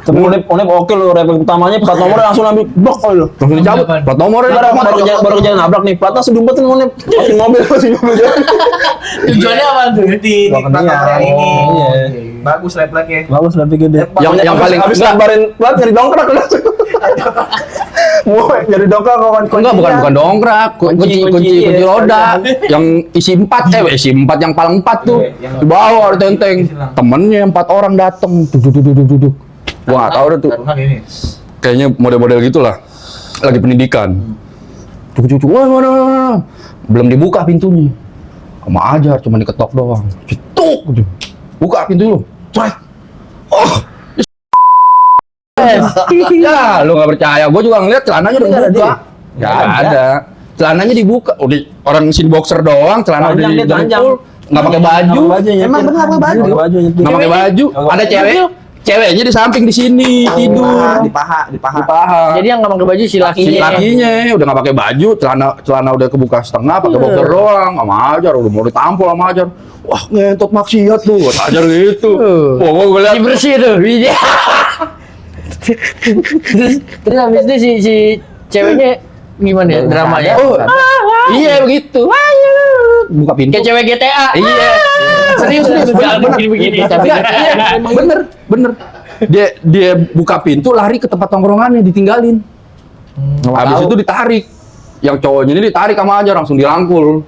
Tapi Unip oke lo, refleks utamanya plat nomornya langsung ambil blok kali lo. Langsung dicabut. Apaan? Plat nomornya Baru kejadian nabrak nih, platnya langsung diumpetin Unip. Masih mobil. tujuannya apa tuh Di Bawa plat nomor yang ini. Iya. Bagus refleksnya. Bagus lebih gede. Yang paling- habis enggak. ngabarin plat nyari dongkrak udah. Mau nyari dongkrak Enggak, bukan dongkrak, kunci iya. roda yang isi 4, isi 4 yang paling 4 tuh. Iya, yang- Di bawah ada tenteng. Temennya 4 orang dateng. Duduk. Gua enggak tahu deh tuh. Taruna gini. Kayaknya model-model gitulah. Lagi pendidikan. Cucu-cucu, wah, belum dibuka pintunya. Sama ajar, cuma diketok doang. Cetuk, gitu. Buka pintu lu. Cek. Oh. Ya, lu nggak percaya. Gue juga ngeliat celananya udah dibuka. Nggak ada. Celananya dibuka. Udah orang sin boxer doang, celana udah didengkul. Nggak pakai baju. Emang benar pakai baju. Nggak pakai baju. Ada ceweknya di samping di sini tidur. Di paha. Jadi yang nggak pakai baju si Si lakinya udah nggak pakai baju, celana udah kebuka setengah, pakai boxer doang, sama ajar, udah mau ditampol sama ajar. Wah, ngentot maksiat tuh, ajar gitu. Wah, gue lihat bersih tuh. Terus habis itu si ceweknya gimana ya dramanya? Oh, iya begitu. Buka pintu. Kayak cewek GTA. Iya. Serius begini. Iya, bener. Dia buka pintu, lari ke tempat tongkrongannya, ditinggalin. Habis itu ditarik. Yang cowoknya ini ditarik sama aja, langsung dirangkul.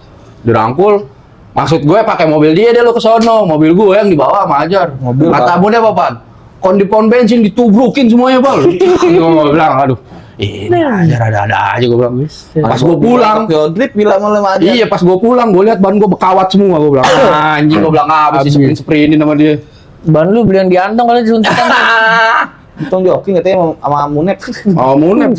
Maksud gue pakai mobil dia lo ke sono, mobil gue yang dibawa sama Ajar. Kata abonnya apa, Pan? Kon di pom bensin ditubrukin semuanya, Bang. Gue bilang, aduh. Ini Ajar ada aja gue bilang. Pas gue pulang, Trip bilang oleh Ajar. iya pas gue pulang gue lihat ban gue bekawat semua, gue bilang. Anjing, gue bilang habis sprint-sprintin sama dia. Ban lu beli yang diantong kali disuntikan. Untung joki katanya sama Munep. Oh, Munep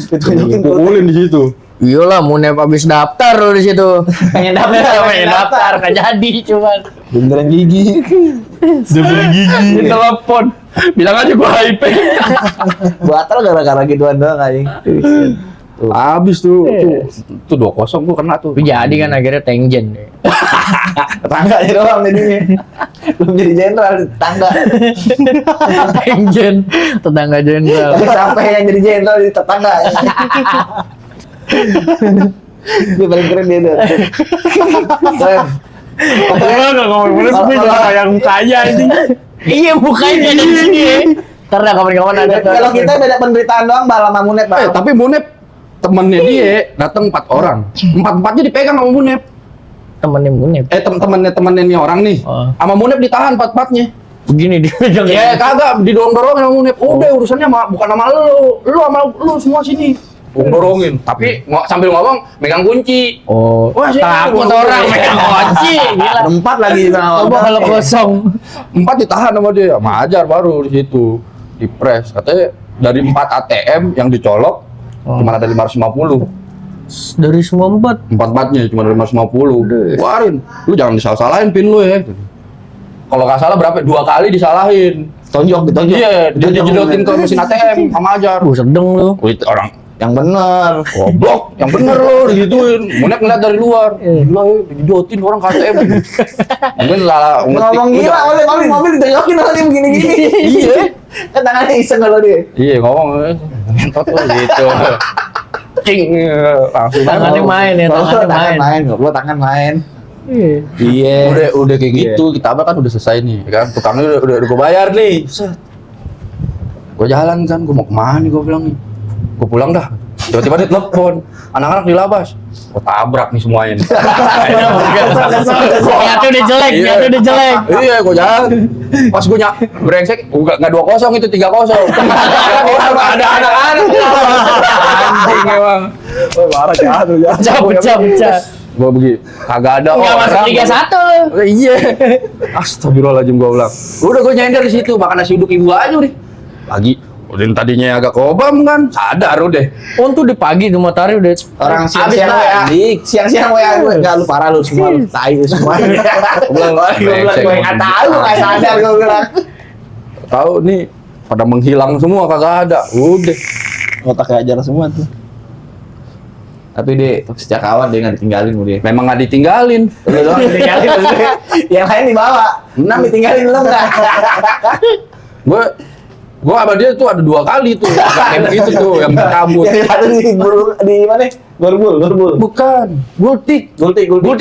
pukulin di situ. Iyalah, Munep habis daftar lu di situ. Pengen daftar, nggak jadi cuman. Beneran gigi. Di telepon. Bilang aja gue hype. Batal gara-gara gituan doang anjing. Habis tuh 2-0 gue kena tuh. Tapi jadi kan akhirnya Tengjen. Tetangga aja doang jadinya. Belum jadi jenderal tetangga. Tengjen, tetangga jenderal. Tapi sampai yang jadi jenderal di tetangga. Dia paling keren dia tuh. Nggak ngomong bener, tapi kayak yang kaya ini. Iya, mukanya dari sini. Karena kawan-kawan ada. Kalau kita beda penderitaan doang Bal sama Munep, Bal. Tapi Munep temennya dia datang 4 orang. 4-4-nya dipegang sama Munep. Temennya Munep. Temennya nih orang nih. Oh. Sama Munep ditahan 4-4-nya. Begini dia pegang. Ya kagak didorong-dorongin sama Munep. Udah urusannya bukan sama lu sama lu semua sini. Dorongin, tapi sambil ngomong megang kunci. Oh, wah takut orang megang kunci. Gila. 4 lagi Coba kalau kosong. 4 ditahan sama dia, sama Ajar baru di situ. Dipres, katanya dari 4 ATM yang dicolok cuma ada 550. Dari semua 4. 4-4-nya cuma ada 550. Keluarin, lu jangan disalah-salahin pin lu ya. Kalau nggak salah berapa? 2 kali disalahin. ditonjok. Iya, dia dijedotin ke mesin ATM sama Ajar. Sedeng lu. Orang Yang bener. goblok, yang bener lo digituin. Munep ngeliat dari luar. Gila ya, dijodotin orang ke ATM. Mungkin lah Ngomong gila, oleh mobil ditonjokin sama dia begini-gini. Iya. Kan tangannya iseng kalau dia. Iya, ngomong ngentot lo gitu. Cing, langsung Tangannya main ya, tangannya Tangan main. main, goblok tangan main. Iya. Udah kayak gitu, kita kan udah selesai nih, kan. Tukangnya udah gue bayar nih. Gue jalan kan, gue mau kemana nih, gue bilang nih. Gue pulang dah. Tiba-tiba dia telepon, anak-anak di labas. Gue tabrak nih semuanya nih. Nyatu udah jelek, nyatu udah jelek. Iya, gue jalan. Pas gue brengsek, nggak 2-0 itu 3-0. Ada anak-anak. Anjing emang. Wah, marah jahat lu ya. Pecah. Gue begini, kagak ada Nggak masuk orang. Liga 1 lu. Iya. Astagfirullahaladzim gue bilang. Udah gue nyender di situ, makan nasi uduk ibu aja udah. Pagi. Udah tadinya agak kobam kan, sadar udah. Untung di pagi tuh matahari udah Orang siang-siang WA, siang-siang WA gue enggak lu parah lu semua, lu tai lu semua. Gue enggak tahu enggak sadar gue bilang. Tahu nih pada menghilang semua kagak ada. Udah. Otaknya Ajar semua tuh. Tapi dia sejak awal dia enggak ditinggalin dia. Memang nggak ditinggalin. Lu doang ditinggalin. Yang lain dibawa. 6 ditinggalin lu enggak. Gue sama dia tuh ada 2 kali tuh. Kayak begitu tuh yang berkabut. Yang ada di mana? Gorbul. Bukan, gultik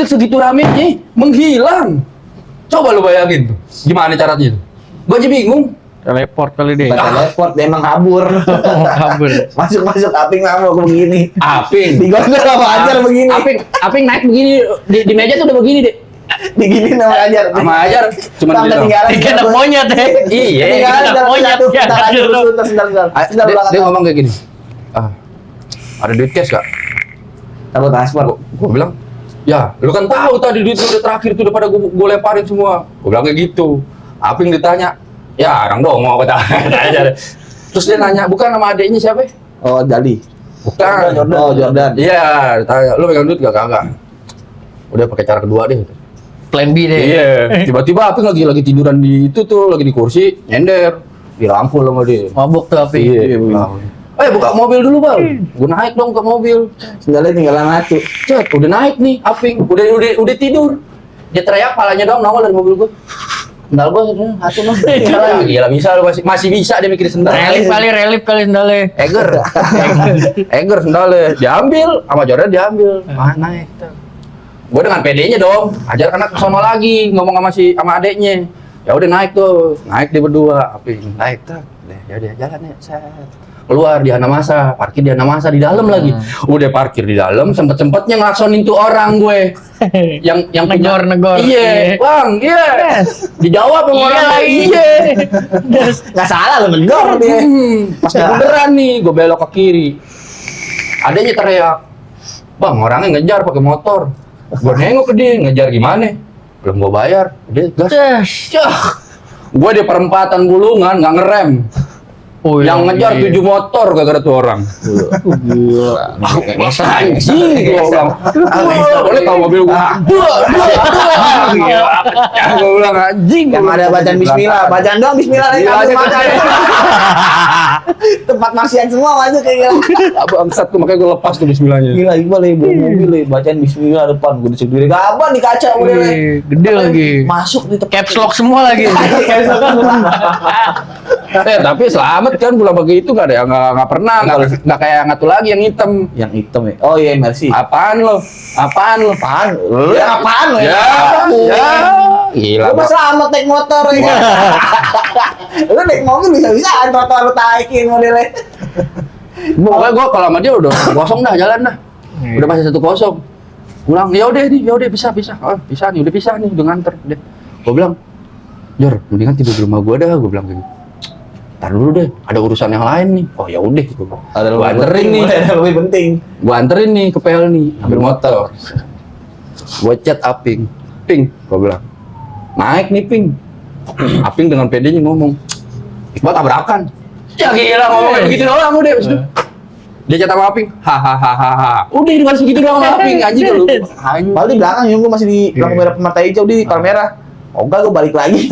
segitu ramenya menghilang. Coba lu bayangin tuh, gimana caranya tuh? Gue aja bingung. teleport kali deh. Teleport dia emang kabur. Kabur. Masuk aping ngamuk begini. Aping. Di gondol sama Ajar begini. Aping naik begini di meja tuh udah begini deh. Digini sama Ajar. Sama Ajar cuman Sampai gitu. tinggalan. Kayak anak monyet deh. Iya, Tinggalan anak jalan monyet. satu. Ya, Bentar aja dulu. dulu. Sebentar. Dia ngomong kayak gini. Ada duit cash gak? Takut transport. Gue bilang, ya lu kan tahu tadi duit lu udah terakhir tuh udah pada gue leparin semua. Gue bilang kayak gitu. Aping ditanya, ya orang dongo kata. Terus dia nanya, bukan nama adiknya siapa? Oh, Dali. Bukan. Jordan. Iya, ditanya, lu pegang duit gak? Kagak. Udah pakai cara kedua deh. Plan B deh. Iya, tiba-tiba Aping lagi tiduran di itu tuh, lagi di kursi, nyender. Dirampul sama dia. Mabuk tuh Aping. Iya, buka mobil dulu bang. Gue naik dong ke mobil. Sendalnya tinggalan satu. Cet, udah naik nih, Aping. Udah tidur. Dia teriak, palanya doang nongol dari mobil gue. Sendal gue, hati dong. Gila, bisa lu masih bisa dia mikir sendal. Relip kali sendalnya. Eger sendalnya. Diambil, sama Jordan diambil. Naik. Gue dengan PD-nya dong. Ajar anak ke sono lagi, ngomong sama adeknya. Ya udah naik tuh, naik dia berdua. Aping, naik tuh. Ya udah jalan ya, set. Keluar di Hanamasa, parkir di Hanamasa di dalam lagi. Udah parkir di dalam, sempet-sempetnya ngelaksonin tuh orang gue. yang punya negor. Iya, bang, iya. Dijawab sama orang lain. Iya. Nggak salah lo negor dia. Pas beneran nih, gue belok ke kiri. Adanya teriak, bang, orangnya ngejar pakai motor. Gue nengok ke dia, ngejar gimana? Belum gue bayar, udah gas. Gue di perempatan Bulungan nggak ngerem. Oh, yang ngejar 7 motor gara-gara tuh orang. Gila. Anjing gua bilang. Boleh tahu mobil gua. Gua bilang anjing. Yang ada bacaan bismillah, bacaan doang bismillah nih kamu makan. Tempat maksiat semua masuk kayak gila. Bangsat tuh makanya gua lepas tuh bismillahnya. Gila Iqbal ya, bawa mobil ya, bacaan bismillah depan, gua dicek diri gaban di kaca modelnya. Gede lagi. Masuk di Caps lock semua lagi. Tapi selamat kan pulang begitu nggak ada yang nggak pernah nggak kayak yang satu lagi yang hitam. Yang hitam ya. Oh iya, Mercy. Apaan lo? Apaan? Lu yang apaan lo? Ya. Gila. Lu mah selamat naik motor ya. Lu naik mobil bisa-bisaan motor lu taikin modelnya. Pokoknya gua kalau sama dia udah kosong dah jalan dah. Udah masih 1-0. Pulang, ya udah bisa. Oh, bisa nih, udah nganter deh. Gua bilang, Jor, mendingan tidur di rumah gua dah, gua bilang gitu. Ntar dulu deh, ada urusan yang lain nih. Oh ya udah, gua anterin nih. Ada lebih penting. Gua anterin nih ke PL nih, ambil motor. Gua chat Aping, Ping, gua bilang. Naik nih Ping. Aping dengan PD-nya ngomong, Iqbal tabrakan. Ya gila ngomongnya begitu doang udah. Dia chat sama Aping, hahaha. Udah dengan segitu doang sama Aping, anjing lu. Padahal di belakang ya, gua masih di lampu merah mata hijau di Palmerah. Oh enggak, gue balik lagi.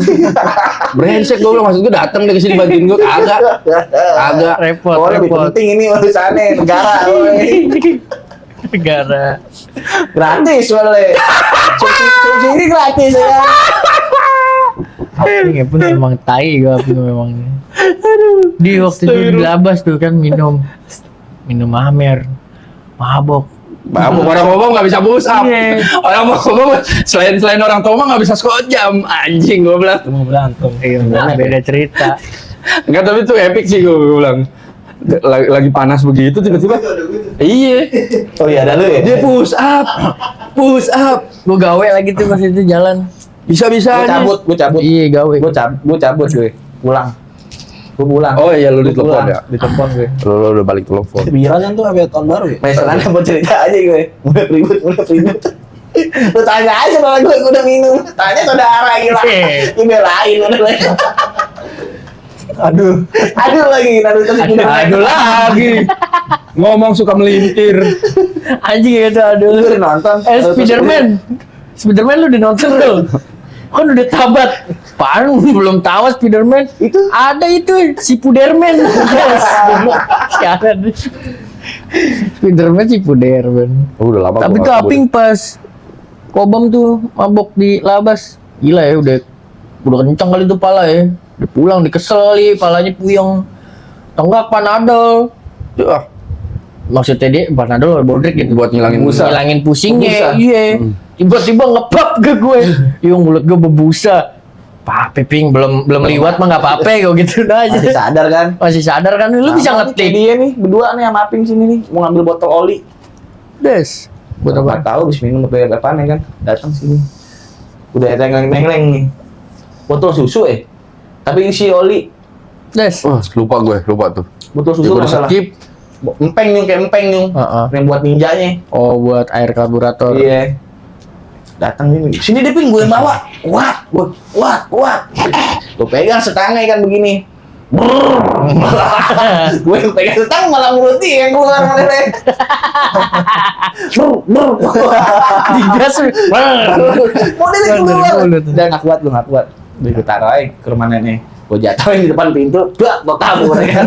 Brengsek gue bilang, maksud gue datang dari sini bantuin gue, kagak. Repot. Oh, lebih penting ini urusannya negara. Negara. Gratis soalnya. Susi ini gratis ya. Aping pun emang tai gue Aping memang. Di waktu itu di Labas tuh kan minum Amer, mabok. Orang ngomong nggak bisa push up. Iya. Orang ngomong selain orang tua mah nggak bisa squat jam. Anjing gue bilang. Mau berantem. Iya, beda cerita. Enggak, tapi itu epic sih gue bilang. Lagi panas begitu tiba-tiba. Iya. Oh iya, ada lu ya? Dia push up. Gue gawe lagi tuh pas itu jalan. Bisa-bisa. Gue cabut. Iya gawe. Gue cabut gue. Pulang. Oh iya, lu ditelepon ya? Ditelepon gue. Lu udah balik telepon. Biaran kan tuh sampai tahun baru ya. Masalahnya mau cerita aja gue. Mulai ribut. Lu tanya aja kalau gue udah minum. Tanya saudara gila. Dibelain udah lagi. Aduh lagi. Aduh lagi. Ngomong suka melintir. Anjing gitu aduh. Lu udah nonton? Spiderman lu udah nonton lu? Kan udah tabat. Apaan belum tahu Spiderman? Itu ada itu si Puderman. Spiderman si Puderman. Udah lama. Tapi tuh Aping pas Kobam tuh mabok di Labas. Gila ya udah kencang kali tuh pala ya. Udah pulang dikesel kali, palanya puyeng. Tonggak Panadol. Wah, Maksudnya dia Panadol bodrek gitu buat ngilangin busa. ngilangin pusingnya. Busa. Iya. Tiba-tiba ngepap ke gue. Yung mulut gue berbusa. Pak Piping belum liwat mah nggak apa-apa gue gitu aja. masih sadar kan? Lu bisa Sama nih, ngetik. dia nih berdua nih sama Aping sini nih mau ngambil botol oli. Des. Udah nggak tahu habis minum pakai apaan ya kan? Datang sini. Udah tengleng nih. Botol susu tapi isi oli. Des. Wah, lupa tuh. Botol Ya, susu gue udah masalah. skip. empeng nih kayak empeng nih. Heeh. Yang buat ninjanya. Oh, buat air karburator. Iya. Datang ini. Sini deh Ping, gue yang bawa. Kuat. Gue pegang setangnya kan begini. Gue yang pegang setang malah mulut dia yang keluar meleleh. Digas. Modelnya keluar. mulut. Udah nggak kuat. Udah gue taruh aja ke rumah nenek. Gue jatuhin di depan pintu. Gue kabur ya kan.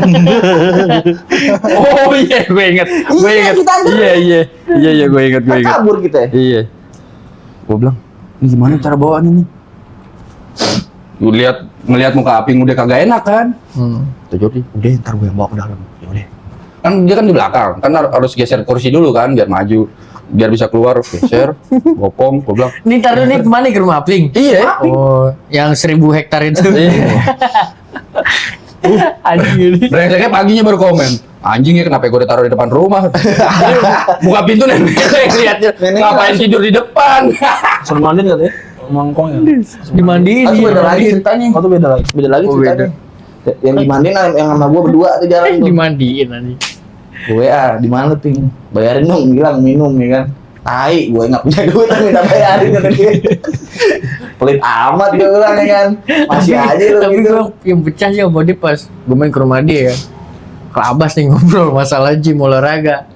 Oh iya, gue inget. Iya, kita aja. Iya, gue inget. Kabur kita. Iya. Gue bilang, ini gimana cara bawaan ini? Gue ngeliat muka Aping udah kagak enak kan? Tuh Jordi, udah ntar gue yang bawa ke dalam. Ya udah. Kan dia kan di belakang, kan harus geser kursi dulu kan biar maju, biar bisa keluar, geser, bopong. Gue bilang, Ini taruh nih kemana ke rumah Aping? iya. Oh, yang 1000 hektar itu. Anjing ini. Brengseknya paginya baru komen. Anjingnya kenapa gue udah taruh di depan rumah? Buka pintu nenek lihatnya Nenek ngapain langsung- tidur di depan? Suruh mandiin katanya. Mangkong ya. Dimandiin Itu dia. beda lagi ceritanya. Oh, itu beda lagi. Beda lagi Oh, ceritanya. Yang dimandiin yang sama gue berdua tuh jalan tuh. Dimandiin anjing. Gue di mana Ping? Bayarin dong, bilang minum ya kan. Tai, gue nggak punya duit minta bayarin kata dia. Pelit amat gue bilang ya kan. Masih aja lu Tapi gitu. gue yang pecah sih sama dia pas gue main ke rumah dia ya. Kelabas nih ngobrol masalah gym olahraga.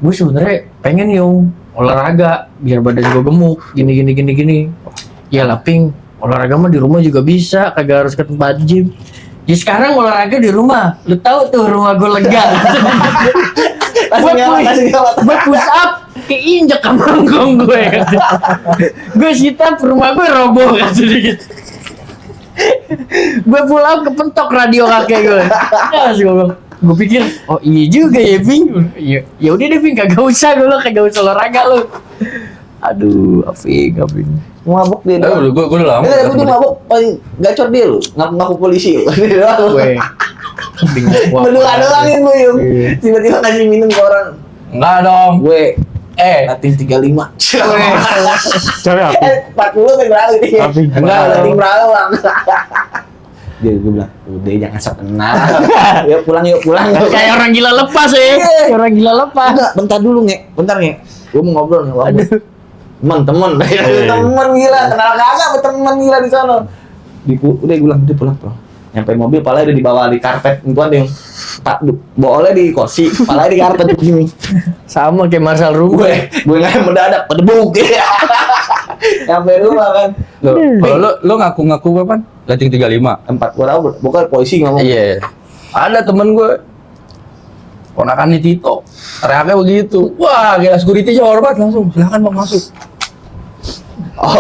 Gue sebenarnya pengen yung olahraga biar badan gue gemuk gini. Ya lah Ping, olahraga mah di rumah juga bisa, kagak harus ke tempat gym. Ya sekarang olahraga di rumah, lu tahu tuh rumah gue lega. Kasih nyala. Gue push up keinjek ke mangkong gue. Gue sit up rumah gue roboh kan sedikit. Gue pull up kepentok radio kakek gue. Ya sih gue pikir, oh iya juga ya Ping. Iya, ya udah deh Ping, kagak usah olahraga lu. Aduh, Aping. Mabuk dia doang. Gue udah lama. Gue mabuk paling gacor dia lu. Ngaku polisi. Dia doang. Gue Berdua doang yang gue yung. Iya. Tiba-tiba kasih minum ke orang. Enggak dong. Gue Eh, rating 35. Cewek apa? 40 kan berapa dia? Aping. Enggak, rating berapa bang? Dia gue bilang, udah jangan sok kenal. Yuk pulang. kayak orang gila lepas ya. Kayak orang gila lepas. Enggak, bentar dulu bentar gue mau ngobrol nih. Aduh. Temen gila, kenal kagak sama temen gila di sana. Udah gue bilang, udah pulang. Nyampe mobil, palanya udah dibawa di karpet. Itu ada yang boleh di kursi, palanya di karpet begini. Sama kayak Marcel Rubo. Gue nggak mendadak, pedebuk. Nyampe rumah kan. kalau lo ngaku-ngaku kapan? Rating 35. Tempat gue tahu, bukan polisi ngomong. Iya. Ada temen gue. Ponakannya Tito. Teriaknya begitu. Wah, gila security-nya hormat langsung. Silakan Bang masuk. Oh,